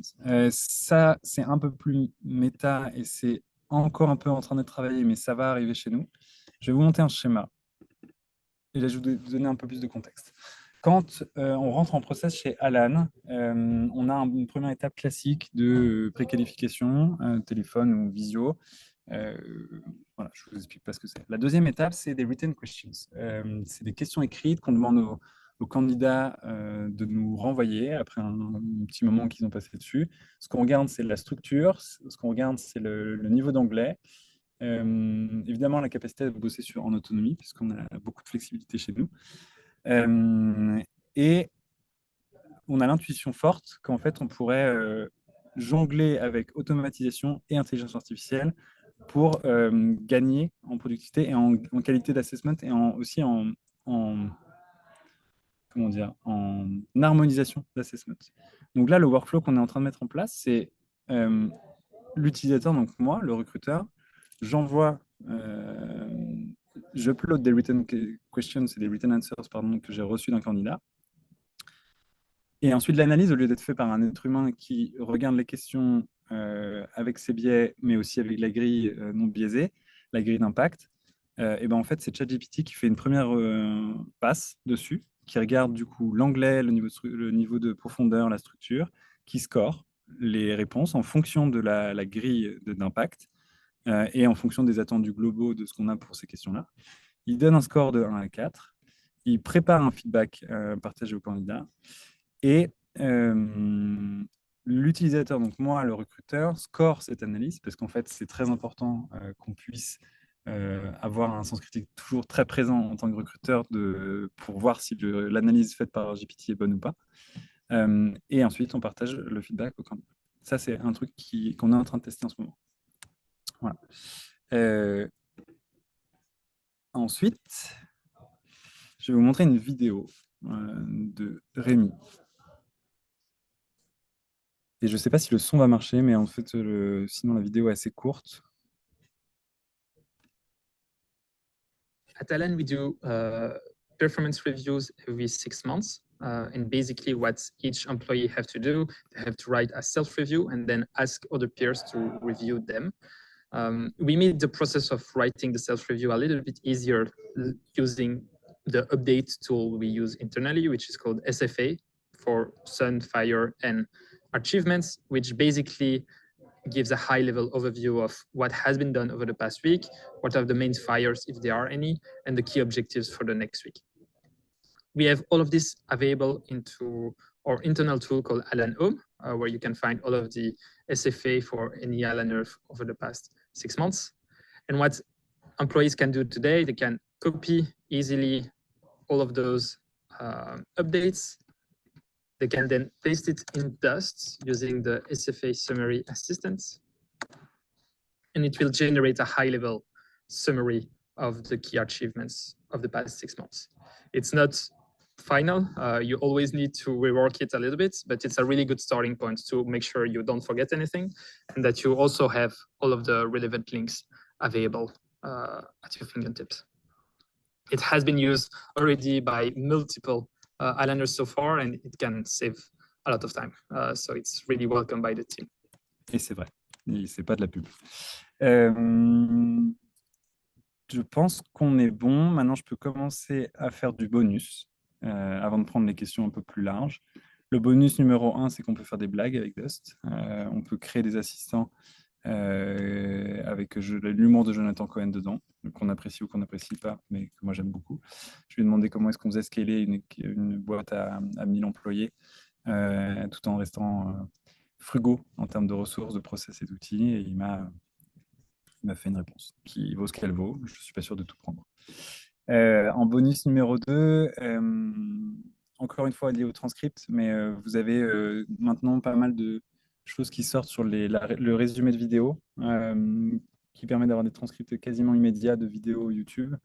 Ça, c'est un peu plus méta et c'est encore un peu en train d'être travaillé, mais ça va arriver chez nous. Je vais vous monter un schéma et là, je vais vous donner un peu plus de contexte. Quand on rentre en process chez Alan, on a une première étape classique de préqualification, téléphone ou visio. Voilà, je vous explique pas ce que c'est. La deuxième étape, c'est des written questions. C'est des questions écrites qu'on demande aux candidats de nous renvoyer après un petit moment qu'ils ont passé dessus. Ce qu'on regarde, c'est la structure. Ce qu'on regarde, c'est le niveau d'anglais. Évidemment, la capacité de bosser en autonomie, puisqu'on a beaucoup de flexibilité chez nous. Et on a l'intuition forte qu'en fait, on pourrait jongler avec automatisation et intelligence artificielle pour gagner en productivité et en qualité d'assessment et aussi comment dire, en harmonisation d'assessment. Donc là, le workflow qu'on est en train de mettre en place, c'est l'utilisateur, donc moi, le recruteur, j'envoie, j'upload des written questions et des written answers pardon, que j'ai reçus d'un candidat. Et ensuite, l'analyse, au lieu d'être fait par un être humain qui regarde les questions avec ses biais, mais aussi avec la grille non biaisée, la grille d'impact, et ben en fait, c'est ChatGPT qui fait une première passe dessus, qui regarde du coup l'anglais, le niveau de profondeur, la structure, qui score les réponses en fonction de la grille d'impact et en fonction des attendus globaux de ce qu'on a pour ces questions-là. Il donne un score de 1 à 4. Il prépare un feedback partagé au candidat. Et l'utilisateur, donc moi, le recruteur, score cette analyse parce qu'en fait, c'est très important qu'on puisse avoir un sens critique toujours très présent en tant que recruteur pour voir si l'analyse faite par GPT est bonne ou pas. Et ensuite, on partage le feedback au candidat. Ça, c'est un truc qu'on est en train de tester en ce moment. Voilà. Ensuite, je vais vous montrer une vidéo de Rémi. Et je ne sais pas si le son va marcher, mais en fait, sinon la vidéo est assez courte. At Alan, we do performance reviews every 6 months. And basically what each employee have to do, they have to write a self-review and then ask other peers to review them. We made the process of writing the self-review a little bit easier using the update tool we use internally, which is called SFA for Sun, Fire, and Achievements, which basically gives a high-level overview of what has been done over the past week, what are the main fires, if there are any, and the key objectives for the next week. We have all of this available into our internal tool called Alan Home, where you can find all of the SFA for any Alaner over the past 6 months. And what employees can do today, they can copy easily all of those updates. They can then paste it in Dust using the SFA summary assistant. And it will generate a high-level summary of the key achievements of the past 6 months. It's not final. You always need to rework it a little bit, but it's a really good starting point to make sure you don't forget anything and that you also have all of the relevant links available at your fingertips. It has been used already by multiple Alaners so far, and it can save a lot of time. So it's really welcome by the team. Et c'est vrai, c'est pas de la pub. Je pense qu'on est bon. Maintenant, je peux commencer à faire du bonus avant de prendre les questions un peu plus larges. Le bonus numéro 1, c'est qu'on peut faire des blagues avec Dust. On peut créer des assistants avec l'humour de Jonathan Cohen dedans, qu'on apprécie ou qu'on n'apprécie pas, mais que moi j'aime beaucoup. Je lui ai demandé comment est-ce qu'on faisait scaler une boîte à 1000 employés tout en restant frugaux en termes de ressources, de process et d'outils, et il m'a fait une réponse qui vaut ce qu'elle vaut. Je ne suis pas sûr de tout prendre. En bonus numéro 2, encore une fois lié au transcript, mais vous avez maintenant pas mal de choses qui sortent sur le résumé de vidéo, qui permet d'avoir des transcripts quasiment immédiats de vidéos YouTube.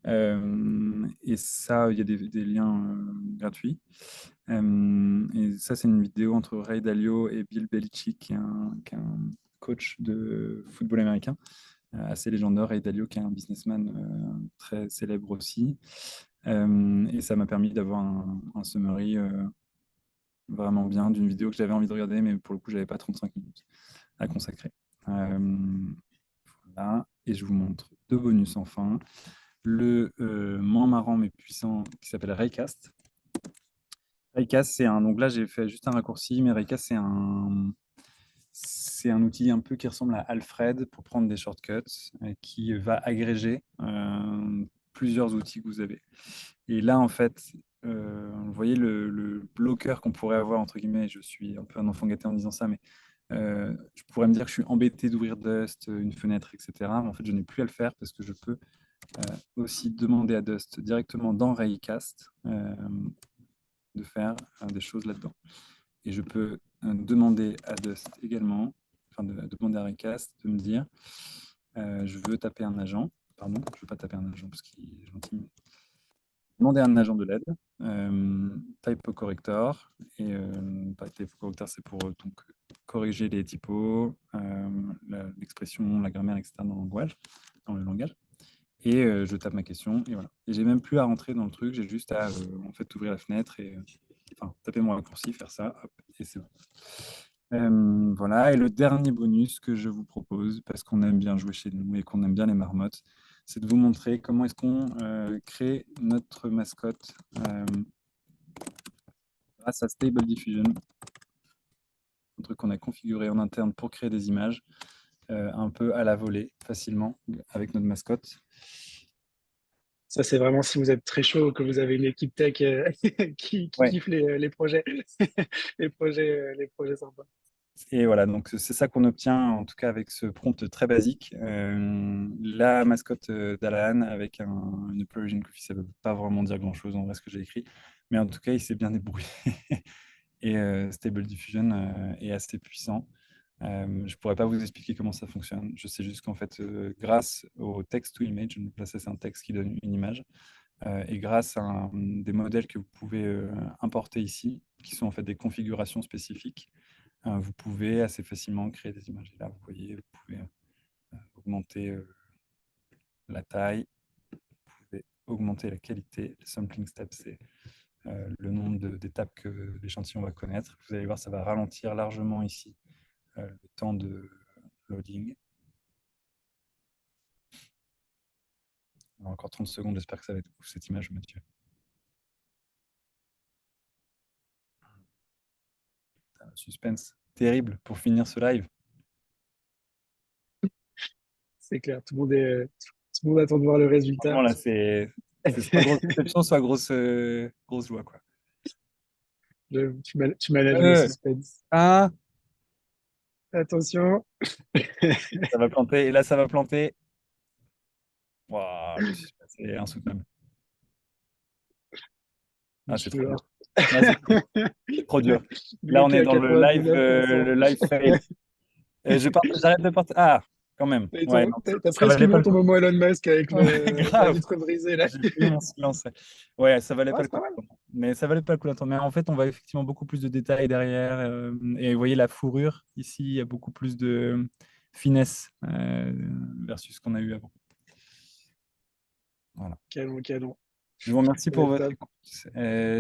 Et ça, il y a des liens gratuits. Et ça, c'est une vidéo entre Ray Dalio et Bill Belichick, qui est un coach de football américain, assez légendaire. Ray Dalio, qui est un businessman très célèbre aussi. Et ça m'a permis d'avoir un summary vraiment bien d'une vidéo que j'avais envie de regarder, mais pour le coup, je n'avais pas 35 minutes à consacrer. Voilà. Et je vous montre deux bonus enfin. Le moins marrant mais puissant qui s'appelle Raycast. Raycast, c'est donc là j'ai fait juste un raccourci, mais Raycast c'est un outil un peu qui ressemble à Alfred pour prendre des shortcuts, qui va agréger plusieurs outils que vous avez. Et là en fait, vous voyez le bloqueur qu'on pourrait avoir, entre guillemets, je suis un peu un enfant gâté en disant ça, mais je pourrais me dire que je suis embêté d'ouvrir Dust, une fenêtre, etc. Mais en fait, je n'ai plus à le faire parce que je peux aussi demander à Dust directement dans Raycast de faire des choses là-dedans. Et je peux demander à Dust également, enfin demander à Raycast de me dire je veux taper un agent, pardon, je ne veux pas taper un agent parce qu'il est gentil, mais demander à un agent de l'aide, typo corrector, et typo corrector c'est pour donc corriger les typos, l'expression, la grammaire, etc. dans le langage. Et je tape ma question, et voilà. Et j'ai même plus à rentrer dans le truc, j'ai juste à en fait ouvrir la fenêtre et taper mon raccourci, faire ça, hop, et c'est bon. Voilà, et le dernier bonus que je vous propose, parce qu'on aime bien jouer chez nous et qu'on aime bien les marmottes, c'est de vous montrer comment est-ce qu'on crée notre mascotte grâce à Stable Diffusion, un truc qu'on a configuré en interne pour créer des images, un peu à la volée, facilement, avec notre mascotte. Ça, c'est vraiment si vous êtes très chaud, que vous avez une équipe tech qui Ouais. kiffe les projets, les projets sympas. Et voilà, donc c'est ça qu'on obtient, en tout cas avec ce prompt très basique. La mascotte d'Alan avec une Persian Coffee, ça ne veut pas vraiment dire grand-chose en vrai ce que j'ai écrit, mais en tout cas, il s'est bien débrouillé. Et Stable Diffusion est assez puissant. Je ne pourrais pas vous expliquer comment ça fonctionne. Je sais juste qu'en fait, grâce au text to image, donc là, c'est un texte qui donne une image, et grâce à des modèles que vous pouvez importer ici, qui sont en fait des configurations spécifiques, vous pouvez assez facilement créer des images. Et là, vous voyez, vous pouvez augmenter la taille, vous pouvez augmenter la qualité. Le sampling step, c'est le nombre d'étapes que l'échantillon va connaître. Vous allez voir, ça va ralentir largement ici le temps de loading. Alors, encore 30 secondes, j'espère que ça va être ouf cette image, Mathieu. Suspense terrible pour finir ce live. C'est clair, tout le monde attend de voir le résultat. Franchement, là, c'est soit grosse déception, soit grosse joie, quoi. Tu manages le suspense. Ah, Attention. ça va planter. Et là, ça va planter. Waouh, le suspense, c'est insoutenable. Ah, c'est trop dur. Genre. Là, c'est trop dur. Là, on Bloqué est à dans le 99%. live fail. J'arrête de porter. Ah, quand même. Ouais, non, T'as ça presque valait eu pas mon le ton coup. moment Elon Musk avec Ouais, la grave. vitre brisée là. J'ai pris mon silence. Ouais, ça valait Ouais, pas le c'est pas coup. mal. Mais ça valait pas le coup d'attendre. Mais en fait, on voit effectivement beaucoup plus de détails derrière. Et vous voyez la fourrure, ici, il y a beaucoup plus de finesse versus ce qu'on a eu avant. Voilà. Canon, canon. Je vous remercie pour votre Top. écoute.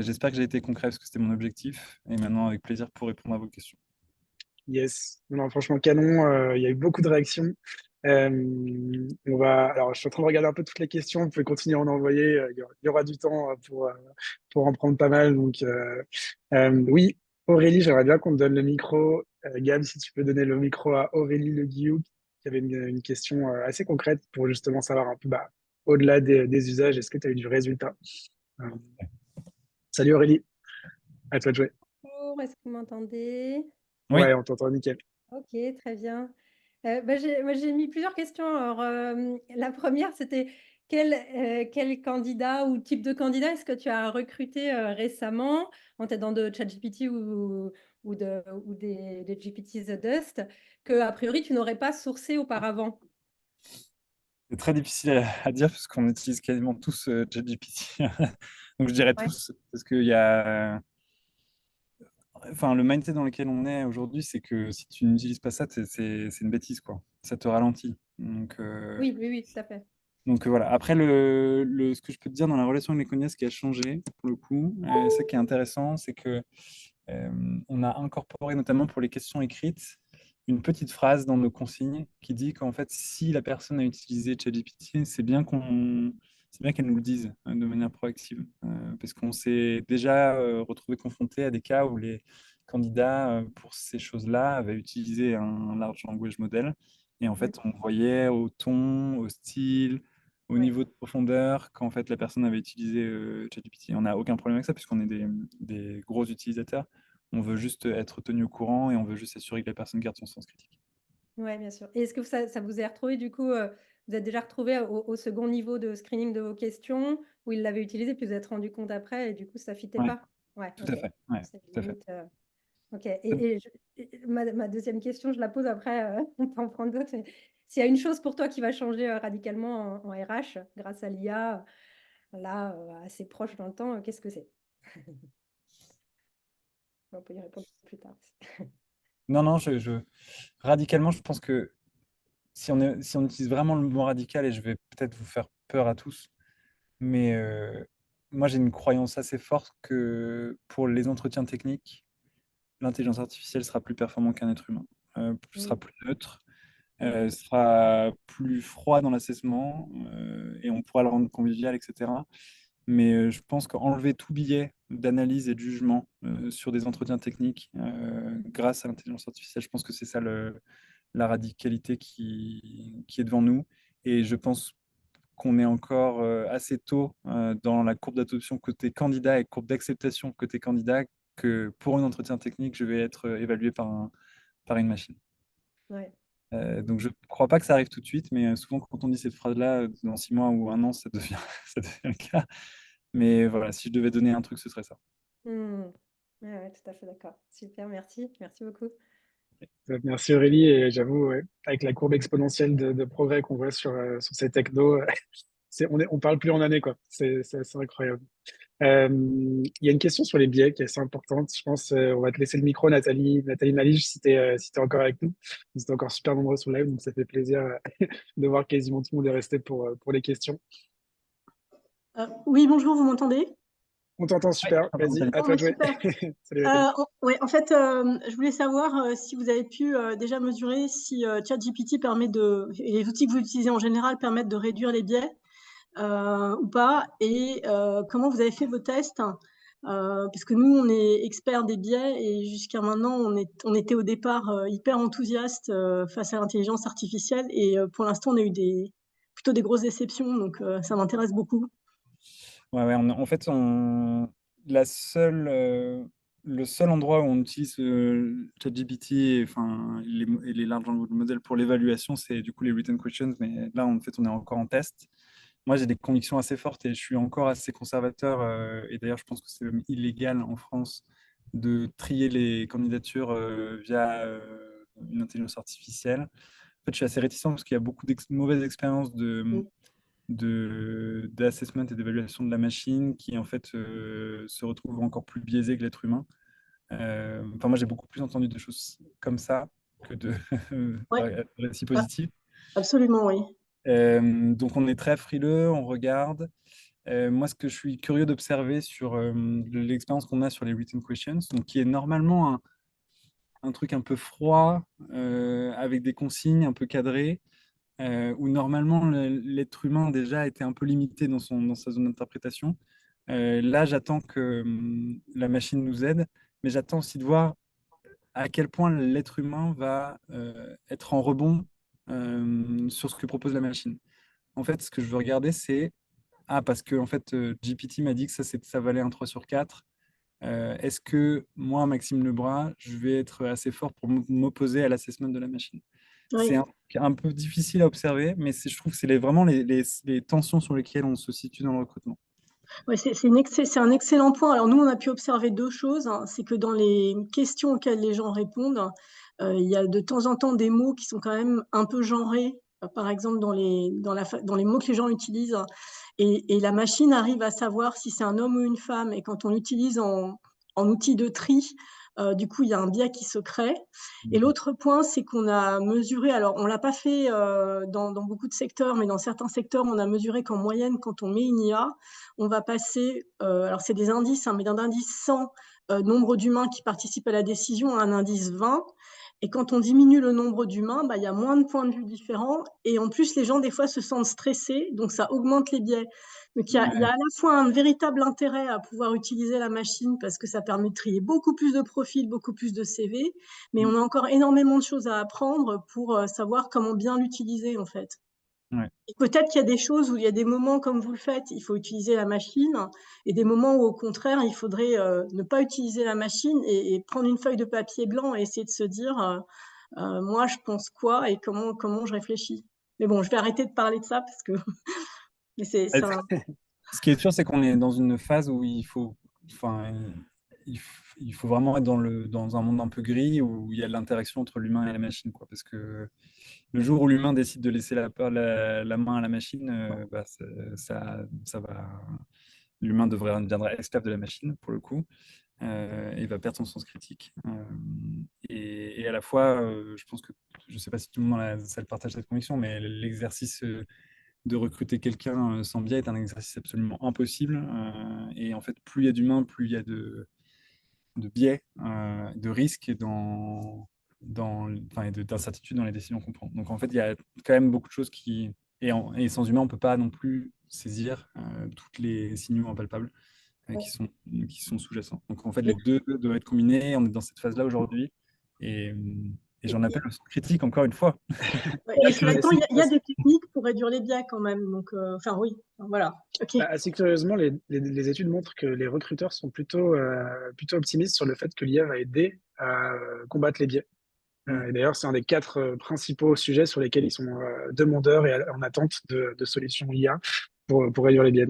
J'espère que j'ai été concret parce que c'était mon objectif. Et maintenant, avec plaisir pour répondre à vos questions. Yes. Non, franchement, canon. Il y a eu beaucoup de réactions. Alors, je suis en train de regarder un peu toutes les questions. Vous pouvez continuer à en envoyer. Il y aura du temps pour en prendre pas mal. Donc, oui, Aurélie, j'aimerais bien qu'on te donne le micro. Gab, si tu peux donner le micro à Aurélie Le Guillou, qui avait une question assez concrète pour justement savoir un peu, au-delà des usages, est-ce que tu as eu du résultat? Euh, Salut Aurélie, à toi de jouer. Bonjour, est-ce que vous m'entendez? Oui. Ouais, on t'entend nickel. Ok, très bien. Moi, j'ai mis plusieurs questions. Alors, la première, c'était quel candidat ou type de candidat est-ce que tu as recruté récemment en t'aidant de ChatGPT ou des GPT The Dust que, a priori, tu n'aurais pas sourcé auparavant? C'est très difficile à dire parce qu'on utilise quasiment tous ChatGPT. Donc je dirais Ouais. tous parce qu'il y a. Enfin, le mindset dans lequel on est aujourd'hui, c'est que si tu n'utilises pas ça, c'est une bêtise, quoi. Ça te ralentit. Oui, oui, oui, tout à fait. Donc voilà. Après, ce que je peux te dire dans la relation avec les cognacs, ce qui a changé, pour le coup, ça qui est intéressant, c'est que on a incorporé, notamment pour les questions écrites, une petite phrase dans nos consignes qui dit qu'en fait, si la personne a utilisé ChatGPT, c'est bien qu'elle nous le dise de manière proactive, parce qu'on s'est déjà retrouvé confronté à des cas où les candidats pour ces choses-là avaient utilisé un large language model, et en fait, on voyait au ton, au style, au Ouais. niveau de profondeur qu'en fait la personne avait utilisé ChatGPT. On n'a aucun problème avec ça puisqu'on est des gros utilisateurs. On veut juste être tenu au courant et on veut juste s'assurer que la personne garde son sens critique. Oui, bien sûr. Et est-ce que ça vous est retrouvé, du coup, vous êtes déjà retrouvé au second niveau de screening de vos questions où il l'avait utilisé, puis vous êtes rendu compte après et du coup, ça ne fitait Ouais, pas? Ouais, tout à ok. fait. Ouais, C'est tout à fait. limite. Ok. Ma deuxième question, je la pose après, on peut en prendre d'autres. Mais s'il y a une chose pour toi qui va changer radicalement en RH grâce à l'IA, là, assez proche dans le temps, qu'est-ce que c'est? On peut y répondre plus tard. Non, non, radicalement, je pense que si on utilise vraiment le mot radical, et je vais peut-être vous faire peur à tous, mais moi j'ai une croyance assez forte que pour les entretiens techniques, l'intelligence artificielle sera plus performante qu'un être humain, sera plus neutre, sera plus froid dans l'assessment et on pourra le rendre convivial, etc. Mais je pense qu'enlever tout biais d'analyse et de jugement sur des entretiens techniques grâce à l'intelligence artificielle, je pense que c'est ça la radicalité qui est devant nous. Et je pense qu'on est encore assez tôt dans la courbe d'adoption côté candidat et courbe d'acceptation côté candidat que pour un entretien technique, je vais être évalué par une machine. Ouais. Donc je ne crois pas que ça arrive tout de suite, mais souvent quand on dit cette phrase-là, dans 6 mois ou un an, ça devient, ça devient le cas. Mais voilà, si je devais donner un truc, ce serait ça. Ouais, ouais, tout à fait d'accord. Super, merci. Merci beaucoup. Merci Aurélie, et j'avoue, ouais, avec la courbe exponentielle de progrès qu'on voit sur ces technos, on parle plus en années, quoi. C'est assez incroyable. Il y a une question sur les biais qui est assez importante. Je pense, on va te laisser le micro, Nathalie Malige, si t'es encore avec nous. Vous êtes encore super nombreux sur le live, donc ça fait plaisir de voir quasiment tout le monde est resté pour les questions. Oui, bonjour, vous m'entendez? On t'entend super. Vas-y, à Oh, toi de jouer. super. Salut Nathalie. Ouais, en fait, je voulais savoir si vous avez pu déjà mesurer si ChatGPT et les outils que vous utilisez en général permettent de réduire les biais ou pas, et comment vous avez fait vos tests parce que nous, on est experts des biais et jusqu'à maintenant, on était au départ hyper enthousiastes face à l'intelligence artificielle et pour l'instant, on a eu plutôt des grosses déceptions, donc ça m'intéresse beaucoup. Ouais, en fait, le seul endroit où on utilise ChatGPT et les large language models pour l'évaluation, c'est du coup les written questions, mais là, en fait, on est encore en test. Moi, j'ai des convictions assez fortes et je suis encore assez conservateur. Et d'ailleurs, je pense que c'est même illégal en France de trier les candidatures via une intelligence artificielle. En fait, je suis assez réticent parce qu'il y a beaucoup de mauvaises expériences d'assessment et d'évaluation de la machine qui, en fait, se retrouvent encore plus biaisées que l'être humain. Moi, j'ai beaucoup plus entendu de choses comme ça que de Ouais, récits ah, positifs. absolument, oui. Donc, on est très frileux, on regarde. Moi, ce que je suis curieux d'observer sur l'expérience qu'on a sur les written questions, donc qui est normalement un truc un peu froid, avec des consignes un peu cadrées, où normalement l'être humain déjà était un peu limité dans sa zone d'interprétation. Là, j'attends que la machine nous aide, mais j'attends aussi de voir à quel point l'être humain va être en rebond sur ce que propose la machine. En fait, ce que je veux regarder, c'est parce que en fait, GPT m'a dit que ça valait un 3 sur 4. Est-ce que moi, Maxime Lebras, je vais être assez fort pour m'opposer à l'assessment de la machine? Oui. C'est un peu difficile à observer, mais je trouve que c'est vraiment les tensions sur lesquelles on se situe dans le recrutement. Ouais, c'est un excellent point. Alors nous, on a pu observer deux choses, hein. C'est que dans les questions auxquelles les gens répondent, il y a de temps en temps des mots qui sont quand même un peu genrés, par exemple dans les mots que les gens utilisent. Et la machine arrive à savoir si c'est un homme ou une femme. Et quand on l'utilise en outil de tri, du coup, il y a un biais qui se crée. Et l'autre point, c'est qu'on a mesuré, alors on ne l'a pas fait dans beaucoup de secteurs, mais dans certains secteurs, on a mesuré qu'en moyenne, quand on met une IA, on va passer, alors c'est des indices, hein, mais d'un indice 100 nombre d'humains qui participent à la décision à un indice 20. Et quand on diminue le nombre d'humains, il y a moins de points de vue différents. Et en plus, les gens, des fois, se sentent stressés, donc ça augmente les biais. Donc, il y a à la fois un véritable intérêt à pouvoir utiliser la machine parce que ça permet de trier beaucoup plus de profils, beaucoup plus de CV, mais on a encore énormément de choses à apprendre pour savoir comment bien l'utiliser, en fait. Ouais. Et peut-être qu'il y a des choses où il y a des moments, comme vous le faites, il faut utiliser la machine, et des moments où, au contraire, il faudrait ne pas utiliser la machine et prendre une feuille de papier blanc et essayer de se dire moi, je pense quoi et comment je réfléchis. Mais bon, je vais arrêter de parler de ça parce que mais c'est un... Ce qui est sûr, c'est qu'on est dans une phase où enfin, il faut vraiment être dans un monde un peu gris où il y a l'interaction entre l'humain et la machine, quoi. Parce que le jour où l'humain décide de laisser la main à la machine, ça va. L'humain deviendra esclave de la machine, pour le coup, et va perdre son sens critique. Et à la fois, je pense que, je ne sais pas si tout le monde dans la salle partage cette conviction, mais l'exercice de recruter quelqu'un sans biais est un exercice absolument impossible. Et en fait, plus il y a d'humains, plus il y a de biais, de risques et d'incertitudes dans les décisions qu'on prend. Donc en fait, il y a quand même beaucoup de choses qui... Et sans humain, on ne peut pas non plus saisir tous les signaux impalpables qui sont sous-jacents. Donc en fait, les deux doivent être combinés. On est dans cette phase-là aujourd'hui. Et, et j'en appelle au critique encore une fois. Et cela étant, il y a des techniques pour réduire les biais quand même. Donc, enfin, oui, voilà. Ok. Assez curieusement, les études montrent que les recruteurs sont plutôt optimistes sur le fait que l'IA va aider à combattre les biais. Et d'ailleurs, c'est un des 4 principaux sujets sur lesquels ils sont demandeurs et en attente de solutions IA pour réduire les biais.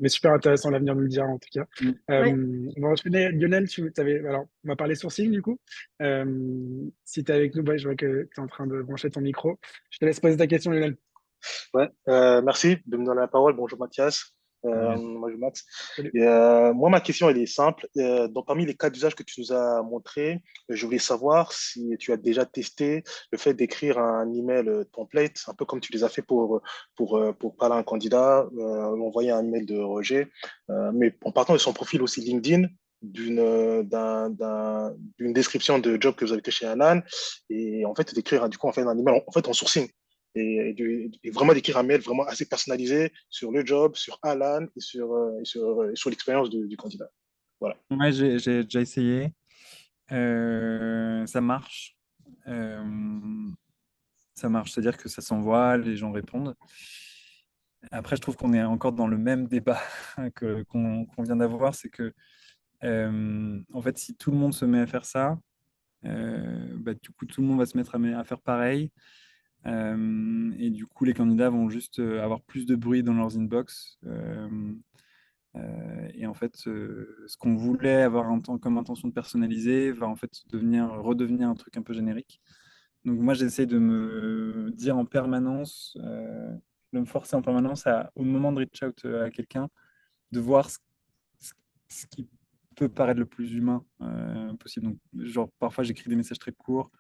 Mais super intéressant, l'avenir nous le dira en tout cas. Ouais. On va enchaîner. Lionel, alors, on va parler sourcing du coup. Si tu es avec nous, je vois que tu es en train de brancher ton micro. Je te laisse poser ta question, Lionel. Ouais, merci de me donner la parole. Bonjour Mathias. Bonjour Max. Salut. Et, moi, ma question, elle est simple. Donc, parmi les cas d'usage que tu nous as montrés, je voulais savoir si tu as déjà testé le fait d'écrire un email template, un peu comme tu les as fait pour parler à un candidat, envoyer un email de rejet, mais en partant de son profil aussi LinkedIn, d'une description de job que vous avez fait chez Alan, et en fait, d'écrire du coup en fait, un email en sourcing et vraiment d'écrire un mail vraiment assez personnalisé sur le job, sur Alan et sur l'expérience du candidat. Voilà. Ouais, j'ai déjà essayé. Ça marche. Ça marche, c'est-à-dire que ça s'envoie, les gens répondent. Après, je trouve qu'on est encore dans le même débat qu'on vient d'avoir, c'est que en fait, si tout le monde se met à faire ça, bah, du coup, tout le monde va se mettre à faire pareil. Et du coup, les candidats vont juste avoir plus de bruit dans leurs inbox. Et en fait, ce qu'on voulait avoir comme intention de personnaliser va en fait redevenir un truc un peu générique. Donc moi, j'essaie de me dire en permanence, de me forcer en permanence au moment de reach out à quelqu'un, de voir ce- ce qui peut paraître le plus humain possible. Donc, genre, parfois, j'écris des messages très courts.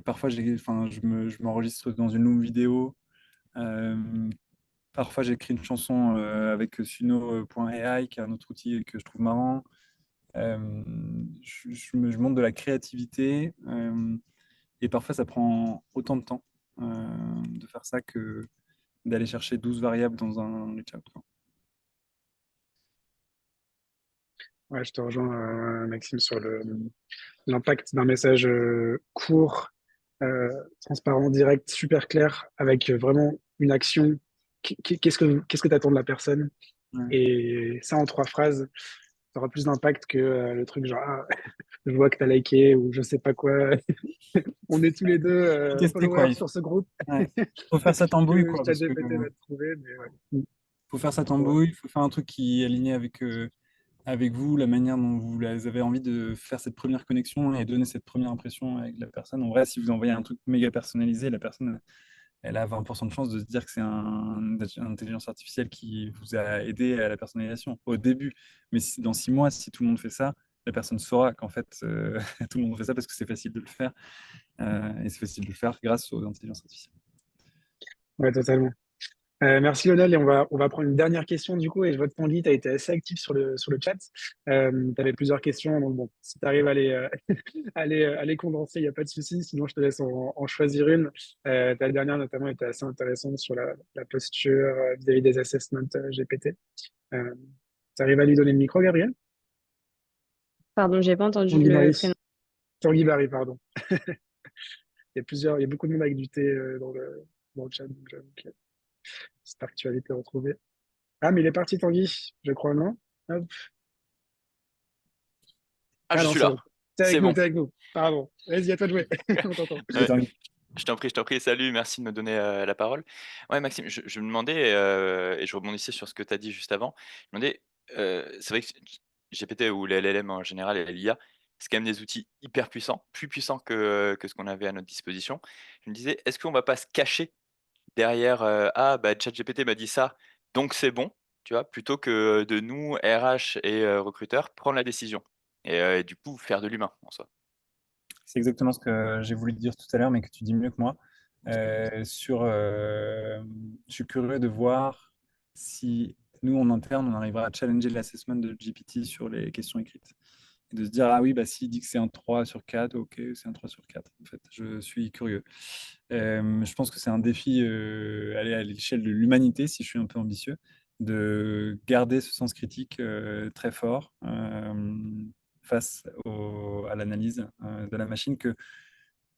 Parfois, je m'enregistre dans une longue vidéo. Euh, Parfois, j'écris une chanson avec suno.ai, qui est un autre outil que je trouve marrant. Je montre de la créativité et parfois, ça prend autant de temps de faire ça que d'aller chercher 12 variables dans un reach out, quoi. Ouais, je te rejoins, Maxime, sur l'impact d'un message court, transparent, direct, super clair, avec vraiment une action. Qu'est-ce que tu attends de la personne? Ouais. Et ça, en 3 phrases, ça aura plus d'impact que le truc genre, ah, je vois que tu as liké ou je sais pas quoi. On est tous les deux Faut tester, quoi. followers sur ce groupe Ouais. Faut faire sa tambouille, que quoi, parce que ChatGPT va te trouver. Mais ouais. faut faire sa Ouais. tambouille, faut faire un truc qui est aligné avec vous, la manière dont vous avez envie de faire cette première connexion et donner cette première impression avec la personne. En vrai, si vous envoyez un truc méga personnalisé, la personne, elle a 20% de chance de se dire que c'est une intelligence artificielle qui vous a aidé à la personnalisation au début. Mais dans 6 mois, si tout le monde fait ça, la personne saura qu'en fait, tout le monde fait ça parce que c'est facile de le faire. Et c'est facile de le faire grâce aux intelligences artificielles. Ouais, totalement. Merci Lionel, et on va prendre une dernière question du coup, et je vois que ton lit, tu as été assez actif sur le chat. Tu avais plusieurs questions, donc bon, si tu arrives à les condenser, il n'y a pas de souci, sinon je te laisse en choisir une. Ta dernière notamment était assez intéressante sur la posture vis-à-vis des assessments GPT. tu arrives à lui donner le micro, Gabriel? Pardon, j'ai pas entendu Tanguy le Barry. prénom. Tanguy Barry, pardon. Il y a beaucoup de monde avec du thé dans le chat, donc j'espère que tu vas vite les retrouver. Ah, mais il est parti, Tanguy, je crois, non? Hop. Ah, Ah je non, suis c'est là. bon. C'est bon. T'es avec nous. Pardon. Vas-y, à toi de jouer. On t'entend. Salut, Ouais, Tanguy. je t'en prie, salut, merci de me donner la parole. Ouais, Maxime, je me demandais, et je rebondissais sur ce que tu as dit juste avant, je me demandais, c'est vrai que GPT ou les LLM en général et l'IA, c'est quand même des outils hyper puissants, plus puissants que ce qu'on avait à notre disposition. Je me disais, est-ce qu'on va pas se cacher derrière, ah bah ChatGPT m'a dit ça, donc c'est bon, tu vois? Plutôt que de nous, RH et recruteurs, prendre la décision et du coup faire de l'humain en soi. C'est exactement ce que j'ai voulu te dire tout à l'heure, mais que tu dis mieux que moi. Je suis curieux de voir si nous, en interne, on arrivera à challenger l'assessment de GPT sur les questions écrites. Et de se dire, ah oui, bah, s'il dit que c'est un 3 sur 4, ok, c'est un 3 sur 4. En fait, je suis curieux. Je pense que c'est un défi aller à l'échelle de l'humanité, si je suis un peu ambitieux, de garder ce sens critique très fort face à l'analyse de la machine que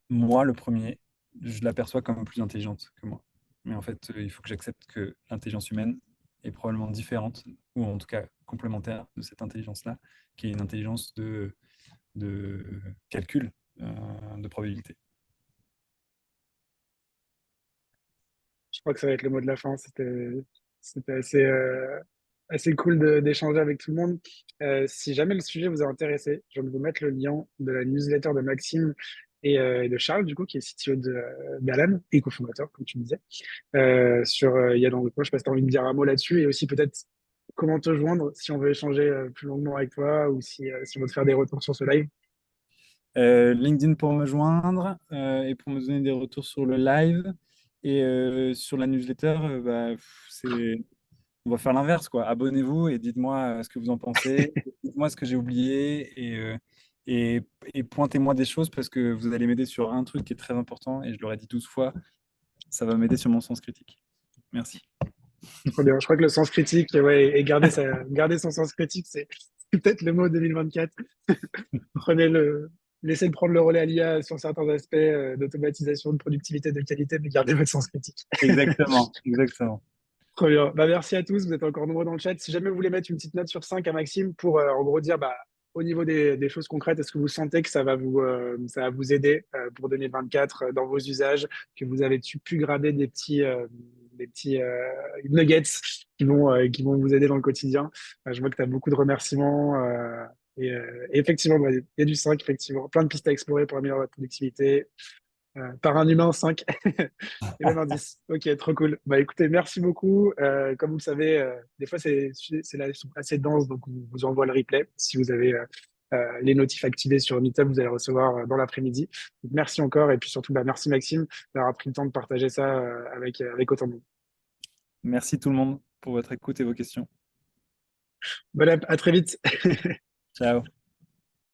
moi, le premier, je l'aperçois comme plus intelligente que moi. Mais en fait, il faut que j'accepte que l'intelligence humaine est probablement différente, ou en tout cas complémentaire de cette intelligence-là, qui est une intelligence de calcul, de probabilité. Je crois que ça va être le mot de la fin. C'était assez cool d'échanger avec tout le monde. Si jamais le sujet vous a intéressé, je vais vous mettre le lien de la newsletter de Maxime et de Charles, du coup, qui est CTO d'Alan et cofondateur, comme tu me disais. Il y a donc, moi, je sais pas si tu as envie de dire un mot là-dessus et aussi peut-être comment te joindre si on veut échanger plus longuement avec toi ou si on veut te faire des retours sur ce live. LinkedIn pour me joindre et pour me donner des retours sur le live. Et sur la newsletter, on va faire l'inverse, quoi. Abonnez-vous et dites-moi ce que vous en pensez. Dites-moi ce que j'ai oublié et, et pointez-moi des choses parce que vous allez m'aider sur un truc qui est très important et je l'aurais dit 12 fois. Ça va m'aider sur mon sens critique. Merci. Trop bien. Je crois que le sens critique, ouais, et garder son sens critique, c'est peut-être le mot 2024. Laissez prendre le relais à l'IA sur certains aspects d'automatisation, de productivité, de qualité, mais gardez votre sens critique. Exactement, exactement. Très bien. Bah, merci à tous. Vous êtes encore nombreux dans le chat. Si jamais vous voulez mettre une petite note sur 5 à Maxime pour en gros dire au niveau des choses concrètes, est-ce que vous sentez que ça va vous aider pour 2024 dans vos usages, que vous avez pu grader des petits nuggets qui vont vous aider dans le quotidien. Je vois que tu as beaucoup de remerciements. Et effectivement, il y a du 5, effectivement. Plein de pistes à explorer pour améliorer votre productivité. Par un humain, 5. Et même un 10. Ok, trop cool. Bah écoutez, merci beaucoup. Comme vous le savez, des fois, c'est là, ils sont assez denses, donc on vous envoie le replay. Si vous avez les notifs activés sur Meetup, vous allez le recevoir dans l'après-midi. Donc, merci encore. Et puis surtout, merci Maxime d'avoir pris le temps de partager ça avec autant de monde. Merci tout le monde pour votre écoute et vos questions. Bon, à très vite. Ciao.